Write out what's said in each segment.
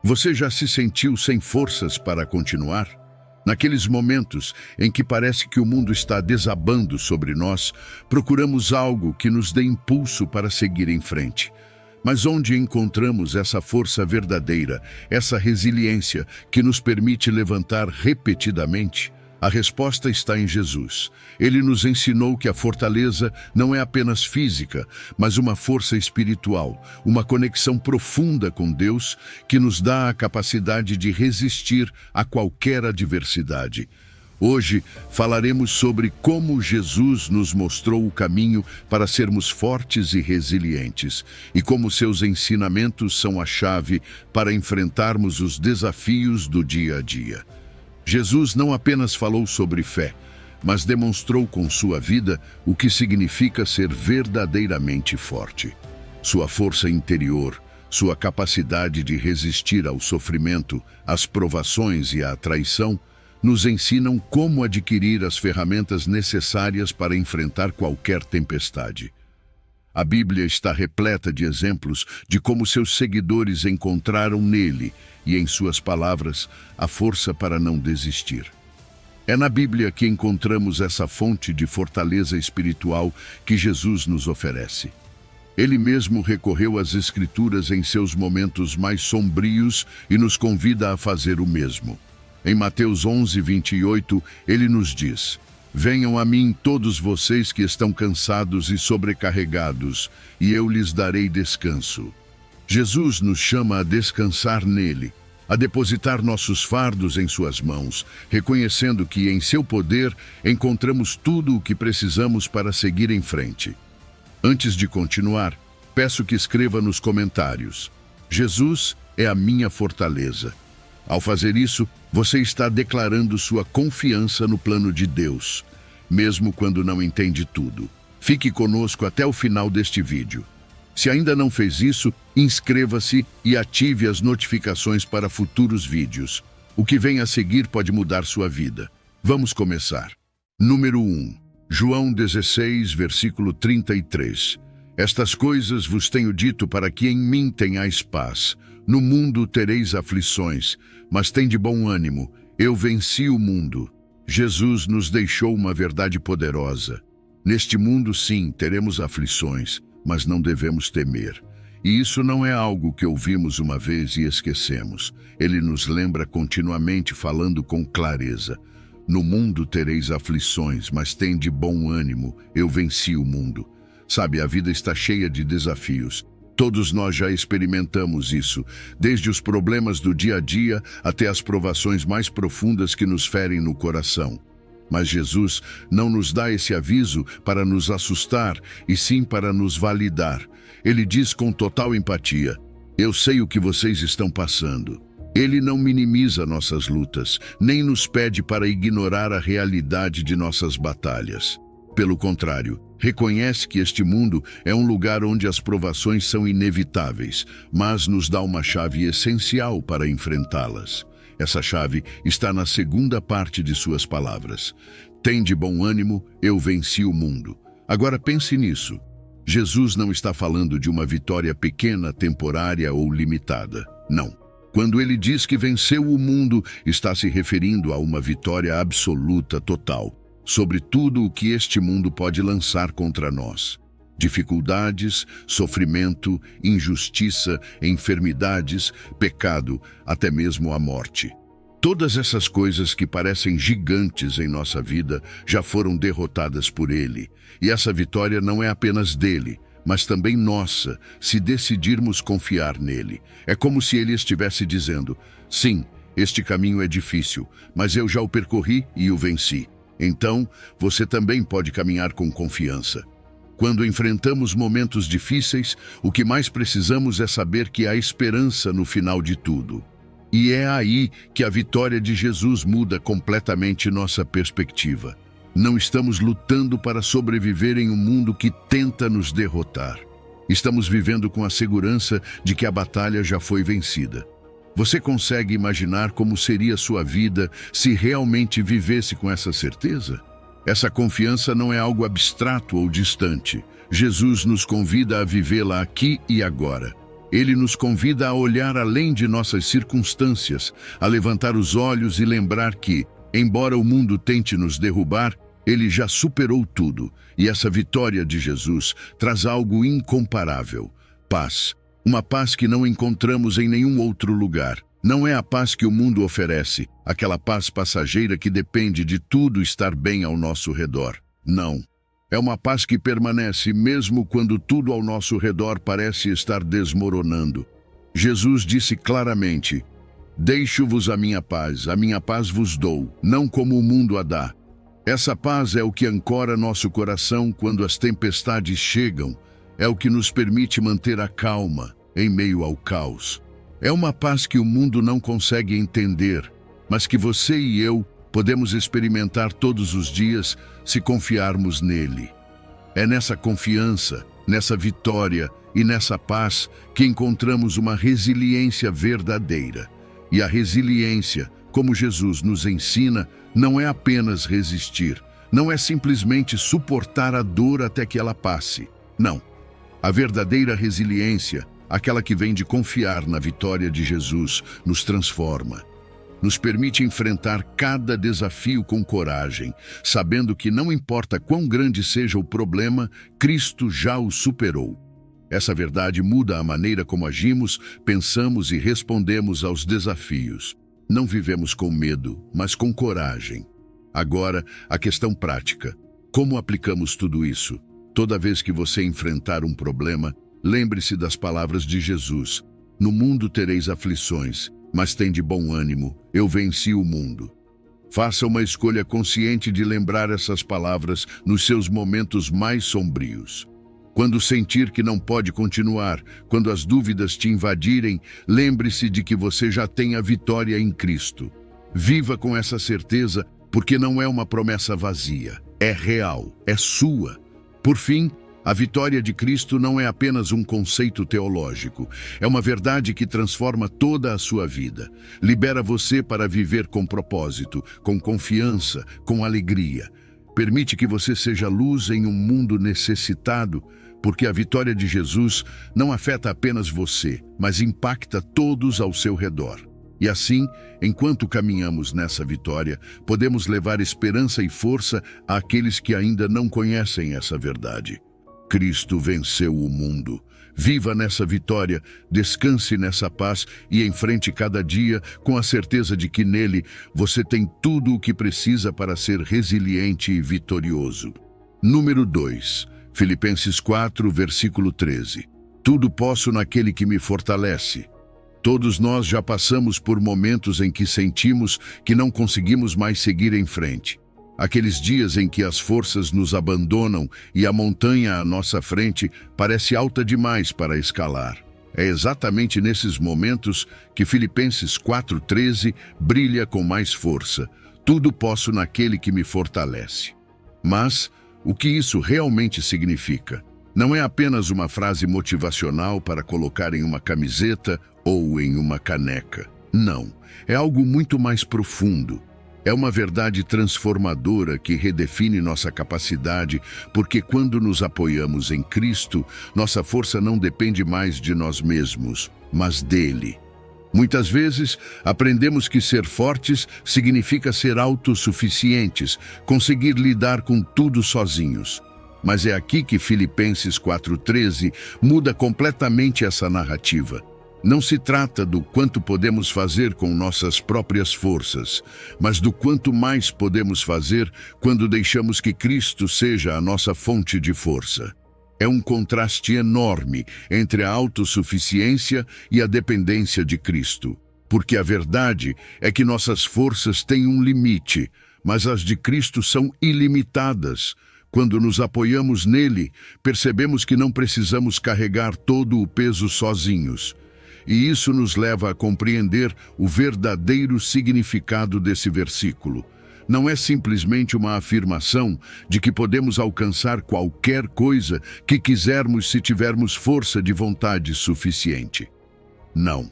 Você já se sentiu sem forças para continuar? Naqueles momentos em que parece que o mundo está desabando sobre nós, procuramos algo que nos dê impulso para seguir em frente. Mas onde encontramos essa força verdadeira, essa resiliência que nos permite levantar repetidamente? A resposta está em Jesus. Ele nos ensinou que a fortaleza não é apenas física, mas uma força espiritual, uma conexão profunda com Deus que nos dá a capacidade de resistir a qualquer adversidade. Hoje falaremos sobre como Jesus nos mostrou o caminho para sermos fortes e resilientes, e como seus ensinamentos são a chave para enfrentarmos os desafios do dia a dia. Jesus não apenas falou sobre fé, mas demonstrou com sua vida o que significa ser verdadeiramente forte. Sua força interior, sua capacidade de resistir ao sofrimento, às provações e à traição, nos ensinam como adquirir as ferramentas necessárias para enfrentar qualquer tempestade. A Bíblia está repleta de exemplos de como seus seguidores encontraram nele e em suas palavras a força para não desistir. É na Bíblia que encontramos essa fonte de fortaleza espiritual que Jesus nos oferece. Ele mesmo recorreu às Escrituras em seus momentos mais sombrios e nos convida a fazer o mesmo. Em Mateus 11:28, ele nos diz: "Venham a mim todos vocês que estão cansados e sobrecarregados, e eu lhes darei descanso." Jesus nos chama a descansar nele, a depositar nossos fardos em suas mãos, reconhecendo que em seu poder encontramos tudo o que precisamos para seguir em frente. Antes de continuar, peço que escreva nos comentários: Jesus é a minha fortaleza. Ao fazer isso, você está declarando sua confiança no plano de Deus, mesmo quando não entende tudo. Fique conosco até o final deste vídeo. Se ainda não fez isso, inscreva-se e ative as notificações para futuros vídeos. O que vem a seguir pode mudar sua vida. Vamos começar. Número 1. João 16, versículo 33. Estas coisas vos tenho dito para que em mim tenhais paz. No mundo tereis aflições, mas tende bom ânimo. Eu venci o mundo. Jesus nos deixou uma verdade poderosa. Neste mundo, sim, teremos aflições, mas não devemos temer. E isso não é algo que ouvimos uma vez e esquecemos. Ele nos lembra continuamente, falando com clareza. No mundo tereis aflições, mas tende bom ânimo. Eu venci o mundo. Sabe, a vida está cheia de desafios. Todos nós já experimentamos isso, desde os problemas do dia a dia até as provações mais profundas que nos ferem no coração. Mas Jesus não nos dá esse aviso para nos assustar, e sim para nos validar. Ele diz com total empatia: "Eu sei o que vocês estão passando." Ele não minimiza nossas lutas, nem nos pede para ignorar a realidade de nossas batalhas. Pelo contrário, reconhece que este mundo é um lugar onde as provações são inevitáveis, mas nos dá uma chave essencial para enfrentá-las. Essa chave está na segunda parte de suas palavras. Tende bom ânimo, eu venci o mundo. Agora pense nisso. Jesus não está falando de uma vitória pequena, temporária ou limitada. Não. Quando ele diz que venceu o mundo, está se referindo a uma vitória absoluta, total, sobre tudo o que este mundo pode lançar contra nós. Dificuldades, sofrimento, injustiça, enfermidades, pecado, até mesmo a morte. Todas essas coisas que parecem gigantes em nossa vida já foram derrotadas por ele. E essa vitória não é apenas dele, mas também nossa, se decidirmos confiar nele. É como se ele estivesse dizendo: "Sim, este caminho é difícil, mas eu já o percorri e o venci. Então, você também pode caminhar com confiança." Quando enfrentamos momentos difíceis, o que mais precisamos é saber que há esperança no final de tudo. E é aí que a vitória de Jesus muda completamente nossa perspectiva. Não estamos lutando para sobreviver em um mundo que tenta nos derrotar. Estamos vivendo com a segurança de que a batalha já foi vencida. Você consegue imaginar como seria sua vida se realmente vivesse com essa certeza? Essa confiança não é algo abstrato ou distante. Jesus nos convida a vivê-la aqui e agora. Ele nos convida a olhar além de nossas circunstâncias, a levantar os olhos e lembrar que, embora o mundo tente nos derrubar, ele já superou tudo, e essa vitória de Jesus traz algo incomparável: paz. Uma paz que não encontramos em nenhum outro lugar. Não é a paz que o mundo oferece, aquela paz passageira que depende de tudo estar bem ao nosso redor. Não. É uma paz que permanece mesmo quando tudo ao nosso redor parece estar desmoronando. Jesus disse claramente: "Deixo-vos a minha paz vos dou, não como o mundo a dá." Essa paz é o que ancora nosso coração quando as tempestades chegam, é o que nos permite manter a calma em meio ao caos. É uma paz que o mundo não consegue entender, mas que você e eu podemos experimentar todos os dias se confiarmos nele. É nessa confiança, nessa vitória e nessa paz que encontramos uma resiliência verdadeira. E a resiliência, como Jesus nos ensina, não é apenas resistir, não é simplesmente suportar a dor até que ela passe. Não. A verdadeira resiliência, aquela que vem de confiar na vitória de Jesus, nos transforma. Nos permite enfrentar cada desafio com coragem, sabendo que não importa quão grande seja o problema, Cristo já o superou. Essa verdade muda a maneira como agimos, pensamos e respondemos aos desafios. Não vivemos com medo, mas com coragem. Agora, a questão prática. Como aplicamos tudo isso? Toda vez que você enfrentar um problema, lembre-se das palavras de Jesus: "No mundo tereis aflições, mas tende bom ânimo, eu venci o mundo." Faça uma escolha consciente de lembrar essas palavras nos seus momentos mais sombrios. Quando sentir que não pode continuar, quando as dúvidas te invadirem, lembre-se de que você já tem a vitória em Cristo. Viva com essa certeza, porque não é uma promessa vazia, é real, é sua. Por fim, a vitória de Cristo não é apenas um conceito teológico, é uma verdade que transforma toda a sua vida. Libera você para viver com propósito, com confiança, com alegria. Permite que você seja luz em um mundo necessitado, porque a vitória de Jesus não afeta apenas você, mas impacta todos ao seu redor. E assim, enquanto caminhamos nessa vitória, podemos levar esperança e força àqueles que ainda não conhecem essa verdade. Cristo venceu o mundo. Viva nessa vitória, descanse nessa paz e enfrente cada dia com a certeza de que nele você tem tudo o que precisa para ser resiliente e vitorioso. Número 2, Filipenses 4, versículo 13. Tudo posso naquele que me fortalece. Todos nós já passamos por momentos em que sentimos que não conseguimos mais seguir em frente. Aqueles dias em que as forças nos abandonam e a montanha à nossa frente parece alta demais para escalar. É exatamente nesses momentos que Filipenses 4,13 brilha com mais força. Tudo posso naquele que me fortalece. Mas o que isso realmente significa? Não é apenas uma frase motivacional para colocar em uma camiseta ou em uma caneca. Não, é algo muito mais profundo. É uma verdade transformadora que redefine nossa capacidade, porque quando nos apoiamos em Cristo, nossa força não depende mais de nós mesmos, mas dele. Muitas vezes, aprendemos que ser fortes significa ser autossuficientes, conseguir lidar com tudo sozinhos. Mas é aqui que Filipenses 4,13 muda completamente essa narrativa. Não se trata do quanto podemos fazer com nossas próprias forças, mas do quanto mais podemos fazer quando deixamos que Cristo seja a nossa fonte de força. É um contraste enorme entre a autossuficiência e a dependência de Cristo, porque a verdade é que nossas forças têm um limite, mas as de Cristo são ilimitadas. Quando nos apoiamos nele, percebemos que não precisamos carregar todo o peso sozinhos. E isso nos leva a compreender o verdadeiro significado desse versículo. Não é simplesmente uma afirmação de que podemos alcançar qualquer coisa que quisermos se tivermos força de vontade suficiente. Não.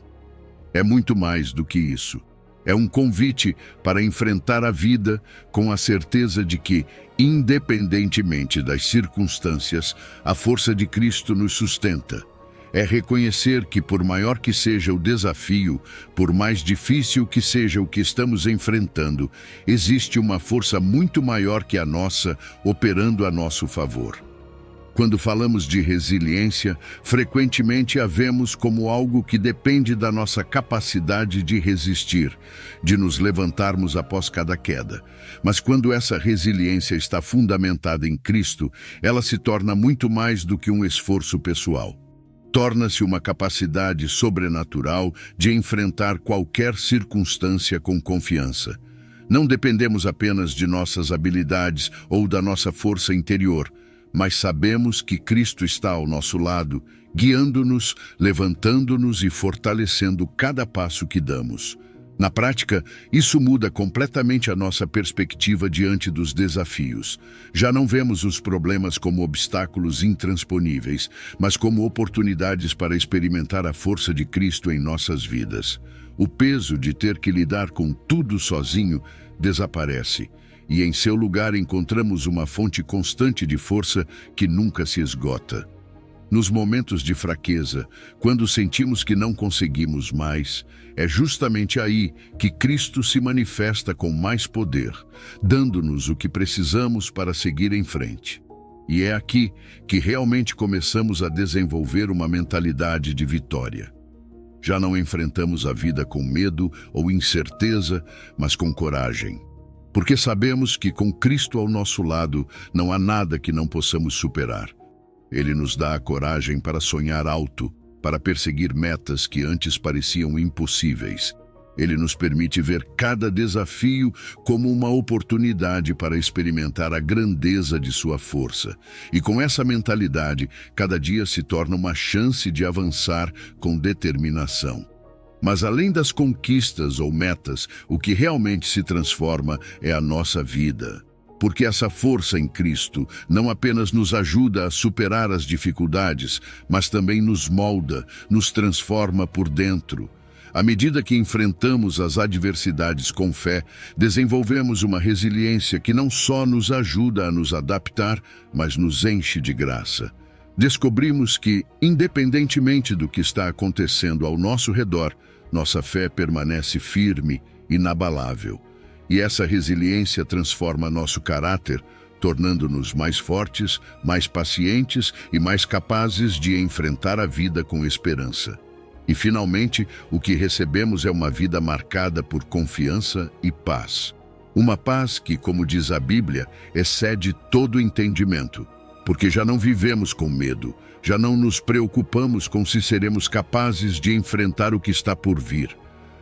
É muito mais do que isso. É um convite para enfrentar a vida com a certeza de que, independentemente das circunstâncias, a força de Cristo nos sustenta. É reconhecer que, por maior que seja o desafio, por mais difícil que seja o que estamos enfrentando, existe uma força muito maior que a nossa operando a nosso favor. Quando falamos de resiliência, frequentemente a vemos como algo que depende da nossa capacidade de resistir, de nos levantarmos após cada queda. Mas quando essa resiliência está fundamentada em Cristo, ela se torna muito mais do que um esforço pessoal. Torna-se uma capacidade sobrenatural de enfrentar qualquer circunstância com confiança. Não dependemos apenas de nossas habilidades ou da nossa força interior, mas sabemos que Cristo está ao nosso lado, guiando-nos, levantando-nos e fortalecendo cada passo que damos. Na prática, isso muda completamente a nossa perspectiva diante dos desafios. Já não vemos os problemas como obstáculos intransponíveis, mas como oportunidades para experimentar a força de Cristo em nossas vidas. O peso de ter que lidar com tudo sozinho desaparece, e em seu lugar encontramos uma fonte constante de força que nunca se esgota. Nos momentos de fraqueza, quando sentimos que não conseguimos mais, é justamente aí que Cristo se manifesta com mais poder, dando-nos o que precisamos para seguir em frente. E é aqui que realmente começamos a desenvolver uma mentalidade de vitória. Já não enfrentamos a vida com medo ou incerteza, mas com coragem. Porque sabemos que com Cristo ao nosso lado não há nada que não possamos superar. Ele nos dá a coragem para sonhar alto, para perseguir metas que antes pareciam impossíveis. Ele nos permite ver cada desafio como uma oportunidade para experimentar a grandeza de sua força. E com essa mentalidade, cada dia se torna uma chance de avançar com determinação. Mas além das conquistas ou metas, o que realmente se transforma é a nossa vida. Porque essa força em Cristo não apenas nos ajuda a superar as dificuldades, mas também nos molda, nos transforma por dentro. À medida que enfrentamos as adversidades com fé, desenvolvemos uma resiliência que não só nos ajuda a nos adaptar, mas nos enche de graça. Descobrimos que, independentemente do que está acontecendo ao nosso redor, nossa fé permanece firme, inabalável. E essa resiliência transforma nosso caráter, tornando-nos mais fortes, mais pacientes e mais capazes de enfrentar a vida com esperança. E, finalmente, o que recebemos é uma vida marcada por confiança e paz. Uma paz que, como diz a Bíblia, excede todo entendimento. Porque já não vivemos com medo, já não nos preocupamos com se seremos capazes de enfrentar o que está por vir.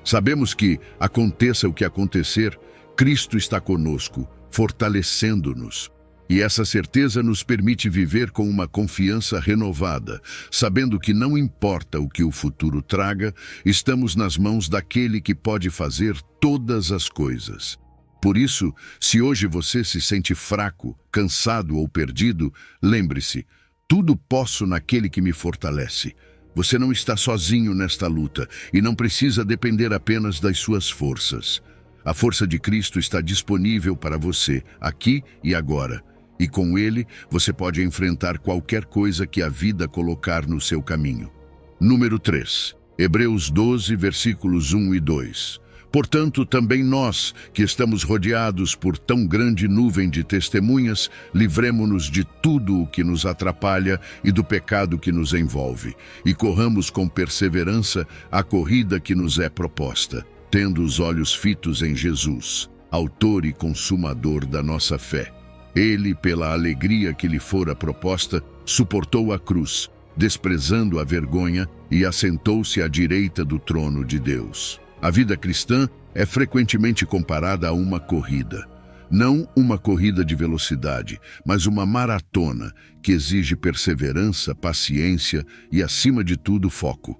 Sabemos que, aconteça o que acontecer, Cristo está conosco, fortalecendo-nos. E essa certeza nos permite viver com uma confiança renovada, sabendo que não importa o que o futuro traga, estamos nas mãos daquele que pode fazer todas as coisas. Por isso, se hoje você se sente fraco, cansado ou perdido, lembre-se, tudo posso naquele que me fortalece. Você não está sozinho nesta luta e não precisa depender apenas das suas forças. A força de Cristo está disponível para você, aqui e agora. E com Ele, você pode enfrentar qualquer coisa que a vida colocar no seu caminho. Número 3. Hebreus 12, versículos 1 e 2. Portanto, também nós, que estamos rodeados por tão grande nuvem de testemunhas, livremo-nos de tudo o que nos atrapalha e do pecado que nos envolve, e corramos com perseverança a corrida que nos é proposta, tendo os olhos fitos em Jesus, autor e consumador da nossa fé. Ele, pela alegria que lhe fora proposta, suportou a cruz, desprezando a vergonha, e assentou-se à direita do trono de Deus. A vida cristã é frequentemente comparada a uma corrida. Não uma corrida de velocidade, mas uma maratona que exige perseverança, paciência e, acima de tudo, foco.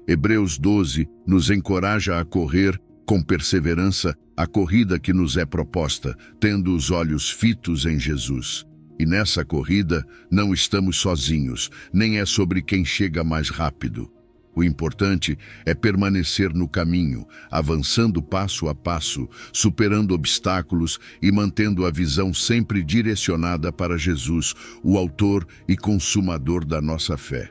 Hebreus 12 nos encoraja a correr com perseverança a corrida que nos é proposta, tendo os olhos fitos em Jesus. E nessa corrida não estamos sozinhos, nem é sobre quem chega mais rápido. O importante é permanecer no caminho, avançando passo a passo, superando obstáculos e mantendo a visão sempre direcionada para Jesus, o autor e consumador da nossa fé.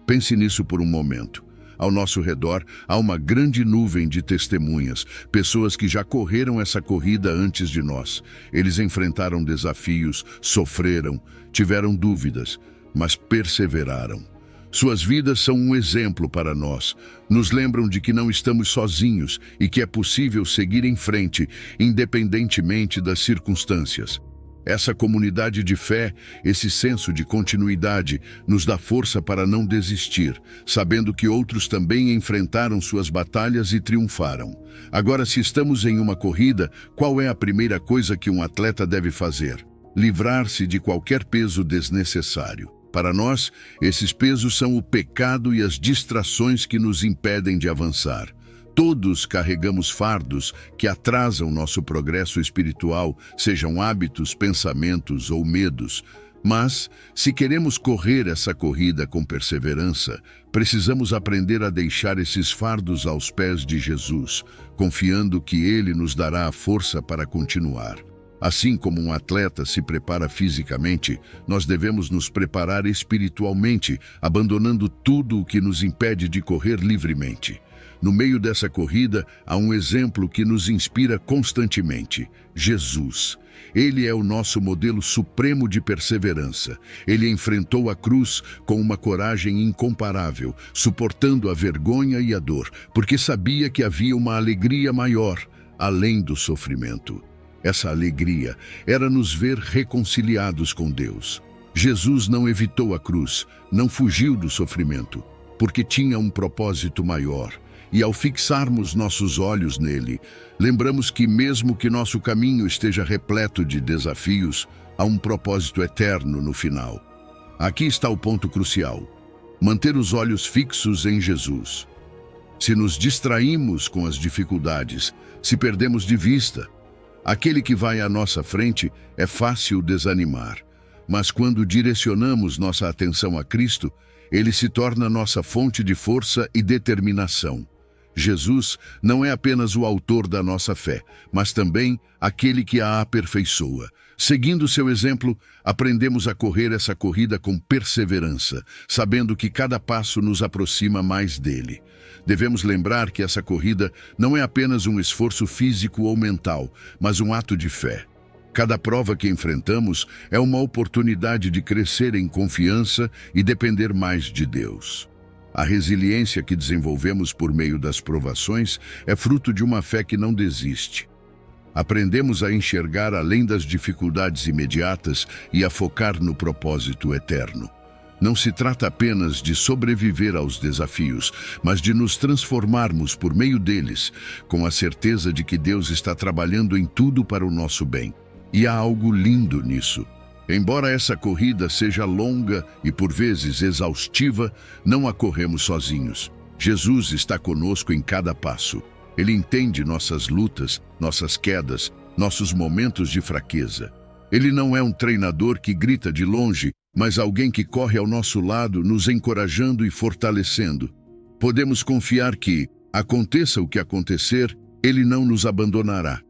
Pense nisso por um momento. Ao nosso redor, há uma grande nuvem de testemunhas, pessoas que já correram essa corrida antes de nós. Eles enfrentaram desafios, sofreram, tiveram dúvidas, mas perseveraram. Suas vidas são um exemplo para nós. Nos lembram de que não estamos sozinhos e que é possível seguir em frente, independentemente das circunstâncias. Essa comunidade de fé, esse senso de continuidade, nos dá força para não desistir, sabendo que outros também enfrentaram suas batalhas e triunfaram. Agora, se estamos em uma corrida, qual é a primeira coisa que um atleta deve fazer? Livrar-se de qualquer peso desnecessário. Para nós, esses pesos são o pecado e as distrações que nos impedem de avançar. Todos carregamos fardos que atrasam nosso progresso espiritual, sejam hábitos, pensamentos ou medos. Mas, se queremos correr essa corrida com perseverança, precisamos aprender a deixar esses fardos aos pés de Jesus, confiando que Ele nos dará a força para continuar. Assim como um atleta se prepara fisicamente, nós devemos nos preparar espiritualmente, abandonando tudo o que nos impede de correr livremente. No meio dessa corrida, há um exemplo que nos inspira constantemente: Jesus. Ele é o nosso modelo supremo de perseverança. Ele enfrentou a cruz com uma coragem incomparável, suportando a vergonha e a dor, porque sabia que havia uma alegria maior, além do sofrimento. Essa alegria era nos ver reconciliados com Deus. Jesus não evitou a cruz, não fugiu do sofrimento, porque tinha um propósito maior. E ao fixarmos nossos olhos nele, lembramos que mesmo que nosso caminho esteja repleto de desafios, há um propósito eterno no final. Aqui está o ponto crucial: manter os olhos fixos em Jesus. Se nos distraímos com as dificuldades, se perdemos de vista aquele que vai à nossa frente, é fácil desanimar. Mas quando direcionamos nossa atenção a Cristo, Ele se torna nossa fonte de força e determinação. Jesus não é apenas o autor da nossa fé, mas também aquele que a aperfeiçoa. Seguindo seu exemplo, aprendemos a correr essa corrida com perseverança, sabendo que cada passo nos aproxima mais dele. Devemos lembrar que essa corrida não é apenas um esforço físico ou mental, mas um ato de fé. Cada prova que enfrentamos é uma oportunidade de crescer em confiança e depender mais de Deus. A resiliência que desenvolvemos por meio das provações é fruto de uma fé que não desiste. Aprendemos a enxergar além das dificuldades imediatas e a focar no propósito eterno. Não se trata apenas de sobreviver aos desafios, mas de nos transformarmos por meio deles, com a certeza de que Deus está trabalhando em tudo para o nosso bem. E há algo lindo nisso. Embora essa corrida seja longa e por vezes exaustiva, não a corremos sozinhos. Jesus está conosco em cada passo. Ele entende nossas lutas, nossas quedas, nossos momentos de fraqueza. Ele não é um treinador que grita de longe, mas alguém que corre ao nosso lado, nos encorajando e fortalecendo. Podemos confiar que, aconteça o que acontecer, Ele não nos abandonará.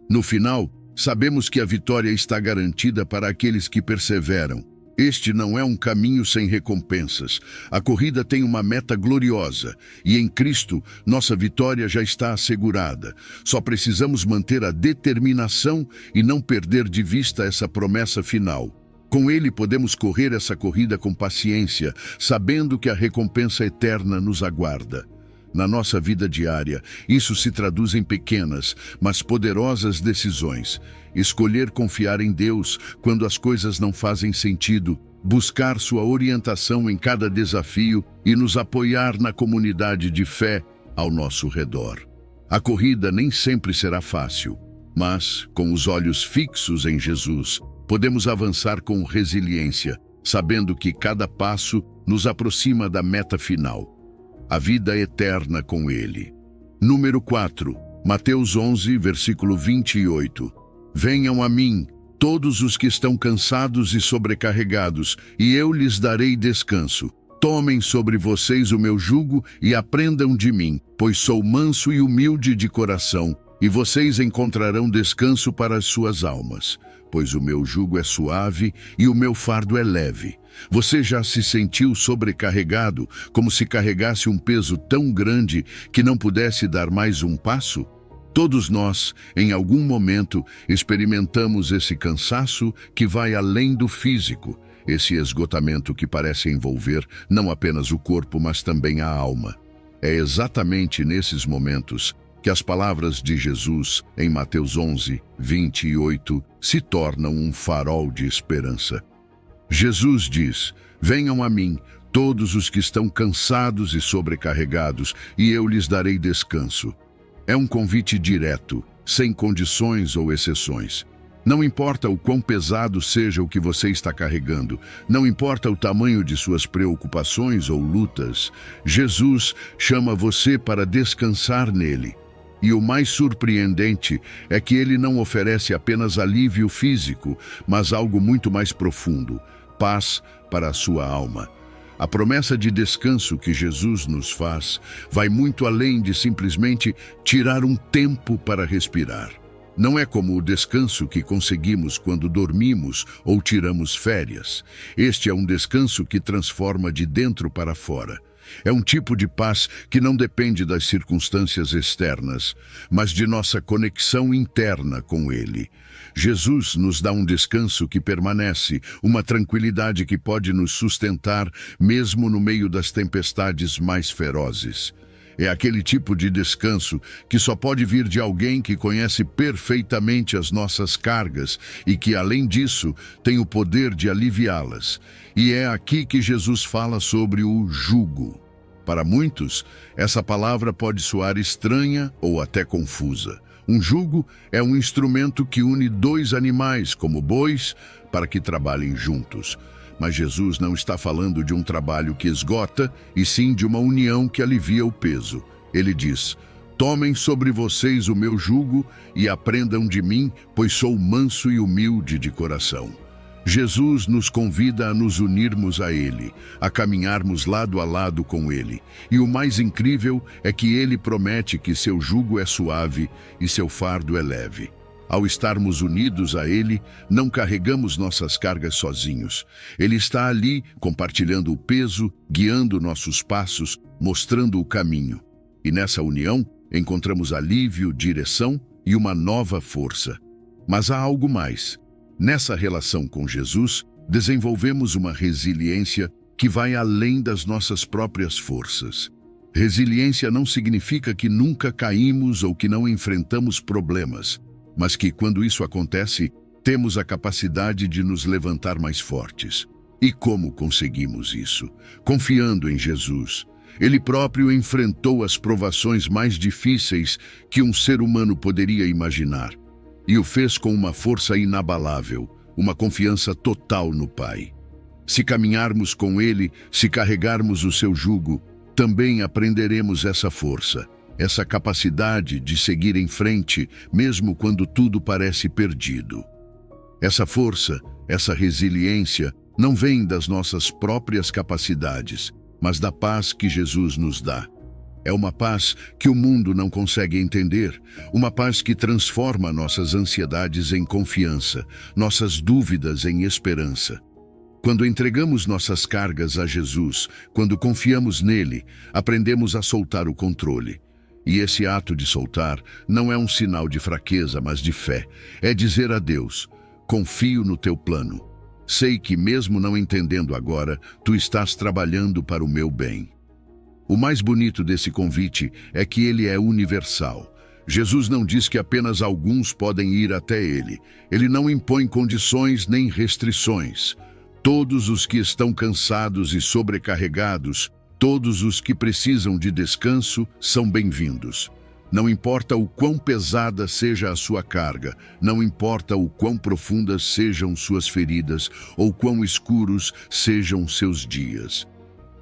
No final, sabemos que a vitória está garantida para aqueles que perseveram. Este não é um caminho sem recompensas. A corrida tem uma meta gloriosa, e em Cristo, nossa vitória já está assegurada. Só precisamos manter a determinação e não perder de vista essa promessa final. Com Ele podemos correr essa corrida com paciência, sabendo que a recompensa eterna nos aguarda. Na nossa vida diária, isso se traduz em pequenas, mas poderosas decisões. Escolher confiar em Deus quando as coisas não fazem sentido, buscar sua orientação em cada desafio e nos apoiar na comunidade de fé ao nosso redor. A corrida nem sempre será fácil, mas, com os olhos fixos em Jesus, podemos avançar com resiliência, sabendo que cada passo nos aproxima da meta final. A vida eterna com Ele. Número 4, Mateus 11, versículo 28. Venham a mim, todos os que estão cansados e sobrecarregados, e eu lhes darei descanso. Tomem sobre vocês o meu jugo e aprendam de mim, pois sou manso e humilde de coração, e vocês encontrarão descanso para as suas almas, pois o meu jugo é suave e o meu fardo é leve. Você já se sentiu sobrecarregado, como se carregasse um peso tão grande que não pudesse dar mais um passo? Todos nós, em algum momento, experimentamos esse cansaço que vai além do físico, esse esgotamento que parece envolver não apenas o corpo, mas também a alma. É exatamente nesses momentos que as palavras de Jesus, em Mateus 11, 28, se tornam um farol de esperança. Jesus diz: venham a mim, todos os que estão cansados e sobrecarregados, e eu lhes darei descanso. É um convite direto, sem condições ou exceções. Não importa o quão pesado seja o que você está carregando, não importa o tamanho de suas preocupações ou lutas, Jesus chama você para descansar nele. E o mais surpreendente é que ele não oferece apenas alívio físico, mas algo muito mais profundo: paz para a sua alma. A promessa de descanso que Jesus nos faz vai muito além de simplesmente tirar um tempo para respirar. Não é como o descanso que conseguimos quando dormimos ou tiramos férias. Este é um descanso que transforma de dentro para fora. É um tipo de paz que não depende das circunstâncias externas, mas de nossa conexão interna com Ele. Jesus nos dá um descanso que permanece, uma tranquilidade que pode nos sustentar mesmo no meio das tempestades mais ferozes. É aquele tipo de descanso que só pode vir de alguém que conhece perfeitamente as nossas cargas e que, além disso, tem o poder de aliviá-las. E é aqui que Jesus fala sobre o jugo. Para muitos, essa palavra pode soar estranha ou até confusa. Um jugo é um instrumento que une dois animais, como bois, para que trabalhem juntos. Mas Jesus não está falando de um trabalho que esgota, e sim de uma união que alivia o peso. Ele diz: tomem sobre vocês o meu jugo e aprendam de mim, pois sou manso e humilde de coração. Jesus nos convida a nos unirmos a Ele, a caminharmos lado a lado com Ele. E o mais incrível é que Ele promete que seu jugo é suave e seu fardo é leve. Ao estarmos unidos a Ele, não carregamos nossas cargas sozinhos. Ele está ali, compartilhando o peso, guiando nossos passos, mostrando o caminho. E nessa união, encontramos alívio, direção e uma nova força. Mas há algo mais. Nessa relação com Jesus, desenvolvemos uma resiliência que vai além das nossas próprias forças. Resiliência não significa que nunca caímos ou que não enfrentamos problemas, mas que, quando isso acontece, temos a capacidade de nos levantar mais fortes. E como conseguimos isso? Confiando em Jesus. Ele próprio enfrentou as provações mais difíceis que um ser humano poderia imaginar. E o fez com uma força inabalável, uma confiança total no Pai. Se caminharmos com Ele, se carregarmos o seu jugo, também aprenderemos essa força, essa capacidade de seguir em frente, mesmo quando tudo parece perdido. Essa força, essa resiliência, não vem das nossas próprias capacidades, mas da paz que Jesus nos dá. É uma paz que o mundo não consegue entender, uma paz que transforma nossas ansiedades em confiança, nossas dúvidas em esperança. Quando entregamos nossas cargas a Jesus, quando confiamos nele, aprendemos a soltar o controle. E esse ato de soltar não é um sinal de fraqueza, mas de fé. É dizer a Deus: confio no teu plano. Sei que, mesmo não entendendo agora, tu estás trabalhando para o meu bem. O mais bonito desse convite é que ele é universal. Jesus não diz que apenas alguns podem ir até ele. Ele não impõe condições nem restrições. Todos os que estão cansados e sobrecarregados, todos os que precisam de descanso, são bem-vindos. Não importa o quão pesada seja a sua carga, não importa o quão profundas sejam suas feridas ou quão escuros sejam seus dias.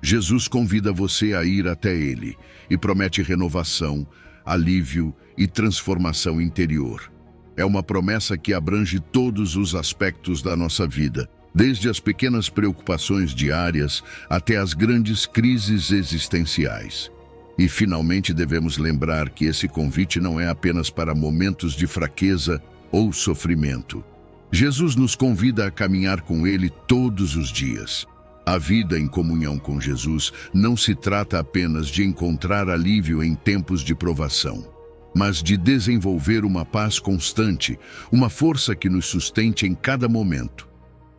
Jesus convida você a ir até Ele e promete renovação, alívio e transformação interior. É uma promessa que abrange todos os aspectos da nossa vida, desde as pequenas preocupações diárias até as grandes crises existenciais. E finalmente devemos lembrar que esse convite não é apenas para momentos de fraqueza ou sofrimento. Jesus nos convida a caminhar com Ele todos os dias. A vida em comunhão com Jesus não se trata apenas de encontrar alívio em tempos de provação, mas de desenvolver uma paz constante, uma força que nos sustente em cada momento.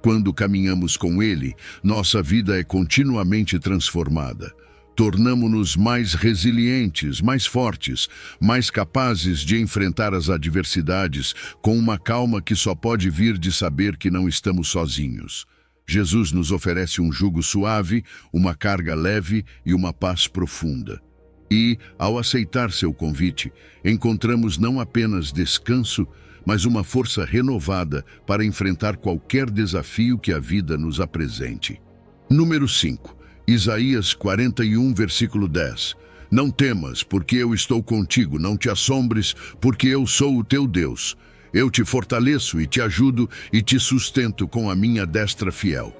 Quando caminhamos com Ele, nossa vida é continuamente transformada. Tornamo-nos mais resilientes, mais fortes, mais capazes de enfrentar as adversidades com uma calma que só pode vir de saber que não estamos sozinhos. Jesus nos oferece um jugo suave, uma carga leve e uma paz profunda. E, ao aceitar seu convite, encontramos não apenas descanso, mas uma força renovada para enfrentar qualquer desafio que a vida nos apresente. Número 5. Isaías 41, versículo 10. Não temas, porque eu estou contigo, não te assombres, porque eu sou o teu Deus. Eu te fortaleço e te ajudo e te sustento com a minha destra fiel.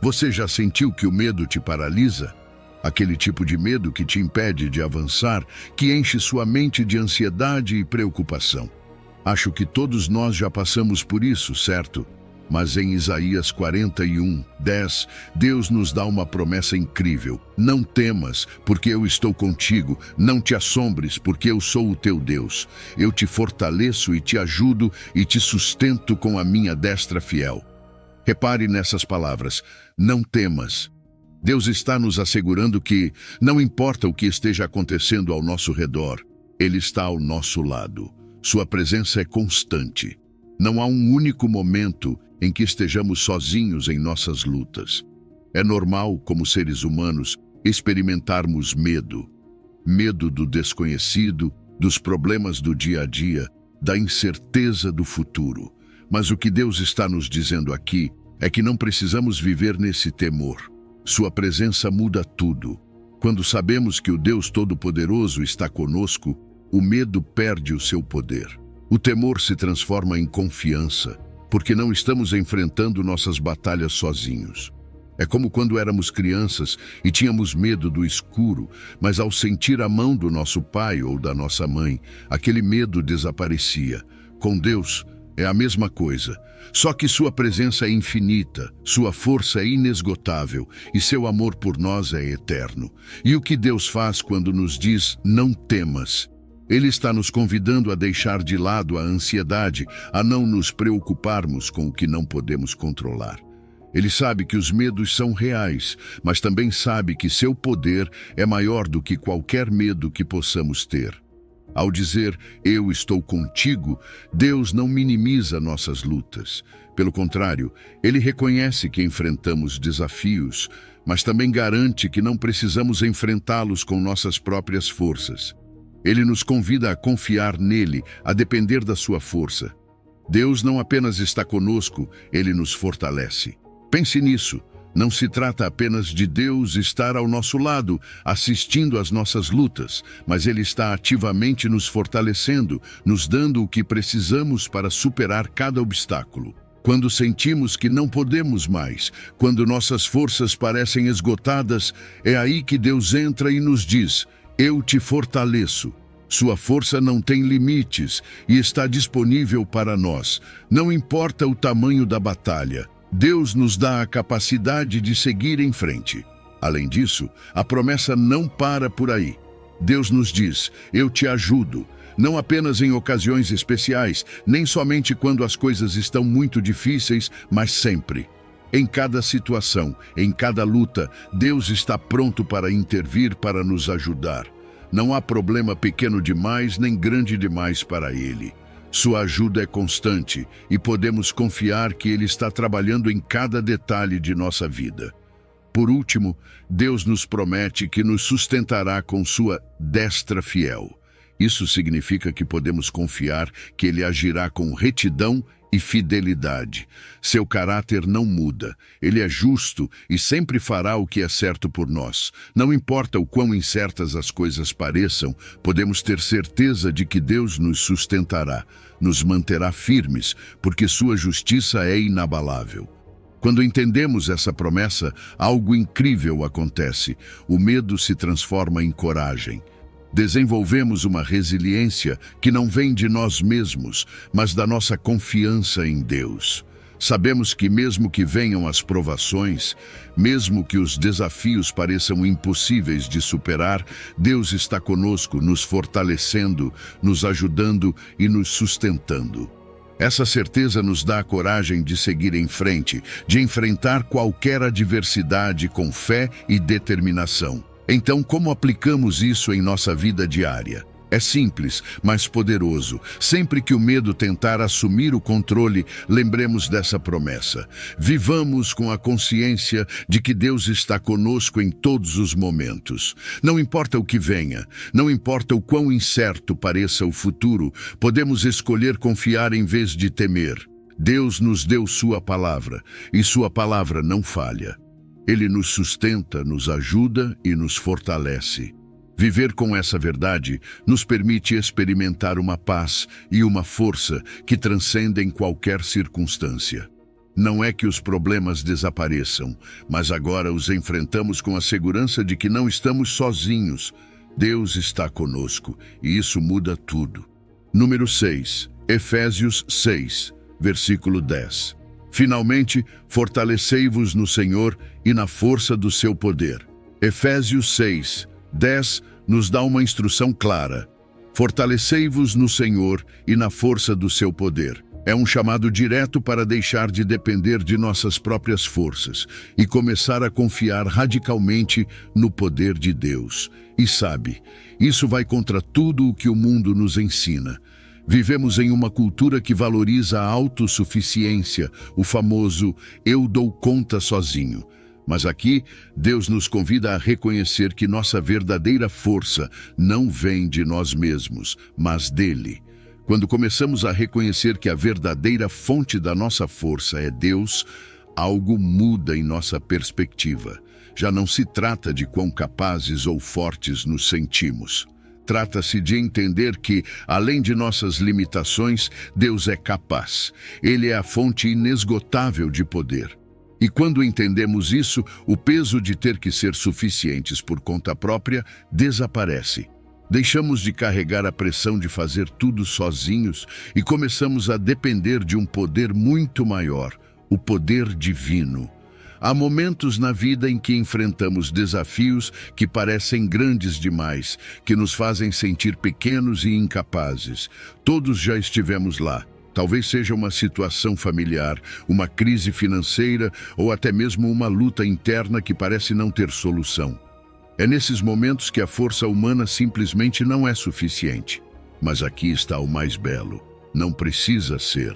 Você já sentiu que o medo te paralisa? Aquele tipo de medo que te impede de avançar, que enche sua mente de ansiedade e preocupação. Acho que todos nós já passamos por isso, certo? Mas em Isaías 41, 10, Deus nos dá uma promessa incrível. Não temas, porque eu estou contigo. Não te assombres, porque eu sou o teu Deus. Eu te fortaleço e te ajudo e te sustento com a minha destra fiel. Repare nessas palavras. Não temas. Deus está nos assegurando que, não importa o que esteja acontecendo ao nosso redor, Ele está ao nosso lado. Sua presença é constante. Não há um único momento em que estejamos sozinhos em nossas lutas. É normal, como seres humanos, experimentarmos medo. Medo do desconhecido, dos problemas do dia a dia, da incerteza do futuro. Mas o que Deus está nos dizendo aqui é que não precisamos viver nesse temor. Sua presença muda tudo. Quando sabemos que o Deus Todo-Poderoso está conosco, o medo perde o seu poder. O temor se transforma em confiança, porque não estamos enfrentando nossas batalhas sozinhos. É como quando éramos crianças e tínhamos medo do escuro, mas ao sentir a mão do nosso pai ou da nossa mãe, aquele medo desaparecia. Com Deus é a mesma coisa, só que sua presença é infinita, sua força é inesgotável e seu amor por nós é eterno. E o que Deus faz quando nos diz, não temas? Ele está nos convidando a deixar de lado a ansiedade, a não nos preocuparmos com o que não podemos controlar. Ele sabe que os medos são reais, mas também sabe que seu poder é maior do que qualquer medo que possamos ter. Ao dizer, eu estou contigo, Deus não minimiza nossas lutas. Pelo contrário, Ele reconhece que enfrentamos desafios, mas também garante que não precisamos enfrentá-los com nossas próprias forças. Ele nos convida a confiar nele, a depender da sua força. Deus não apenas está conosco, Ele nos fortalece. Pense nisso. Não se trata apenas de Deus estar ao nosso lado, assistindo às nossas lutas, mas Ele está ativamente nos fortalecendo, nos dando o que precisamos para superar cada obstáculo. Quando sentimos que não podemos mais, quando nossas forças parecem esgotadas, é aí que Deus entra e nos diz, eu te fortaleço. Sua força não tem limites e está disponível para nós. Não importa o tamanho da batalha, Deus nos dá a capacidade de seguir em frente. Além disso, a promessa não para por aí. Deus nos diz, eu te ajudo, não apenas em ocasiões especiais, nem somente quando as coisas estão muito difíceis, mas sempre. Em cada situação, em cada luta, Deus está pronto para intervir, para nos ajudar. Não há problema pequeno demais nem grande demais para Ele. Sua ajuda é constante e podemos confiar que Ele está trabalhando em cada detalhe de nossa vida. Por último, Deus nos promete que nos sustentará com sua destra fiel. Isso significa que podemos confiar que Ele agirá com retidão e fidelidade. Seu caráter não muda. Ele é justo e sempre fará o que é certo por nós. Não importa o quão incertas as coisas pareçam, podemos ter certeza de que Deus nos sustentará, nos manterá firmes, porque sua justiça é inabalável. Quando entendemos essa promessa, algo incrível acontece. O medo se transforma em coragem. Desenvolvemos uma resiliência que não vem de nós mesmos, mas da nossa confiança em Deus. Sabemos que mesmo que venham as provações, mesmo que os desafios pareçam impossíveis de superar, Deus está conosco, nos fortalecendo, nos ajudando e nos sustentando. Essa certeza nos dá a coragem de seguir em frente, de enfrentar qualquer adversidade com fé e determinação. Então, como aplicamos isso em nossa vida diária? É simples, mas poderoso. Sempre que o medo tentar assumir o controle, lembremos dessa promessa. Vivamos com a consciência de que Deus está conosco em todos os momentos. Não importa o que venha, não importa o quão incerto pareça o futuro, podemos escolher confiar em vez de temer. Deus nos deu sua palavra, e sua palavra não falha. Ele nos sustenta, nos ajuda e nos fortalece. Viver com essa verdade nos permite experimentar uma paz e uma força que transcendem qualquer circunstância. Não é que os problemas desapareçam, mas agora os enfrentamos com a segurança de que não estamos sozinhos. Deus está conosco e isso muda tudo. Número 6, Efésios 6, versículo 10. Finalmente, fortalecei-vos no Senhor e na força do seu poder. Efésios 6, 10 nos dá uma instrução clara. Fortalecei-vos no Senhor e na força do seu poder. É um chamado direto para deixar de depender de nossas próprias forças e começar a confiar radicalmente no poder de Deus. E sabe, isso vai contra tudo o que o mundo nos ensina. Vivemos em uma cultura que valoriza a autossuficiência, o famoso "eu dou conta sozinho". Mas aqui, Deus nos convida a reconhecer que nossa verdadeira força não vem de nós mesmos, mas dele. Quando começamos a reconhecer que a verdadeira fonte da nossa força é Deus, algo muda em nossa perspectiva. Já não se trata de quão capazes ou fortes nos sentimos. Trata-se de entender que, além de nossas limitações, Deus é capaz. Ele é a fonte inesgotável de poder. E quando entendemos isso, o peso de ter que ser suficientes por conta própria desaparece. Deixamos de carregar a pressão de fazer tudo sozinhos e começamos a depender de um poder muito maior, o poder divino. Há momentos na vida em que enfrentamos desafios que parecem grandes demais, que nos fazem sentir pequenos e incapazes. Todos já estivemos lá. Talvez seja uma situação familiar, uma crise financeira ou até mesmo uma luta interna que parece não ter solução. É nesses momentos que a força humana simplesmente não é suficiente. Mas aqui está o mais belo. Não precisa ser.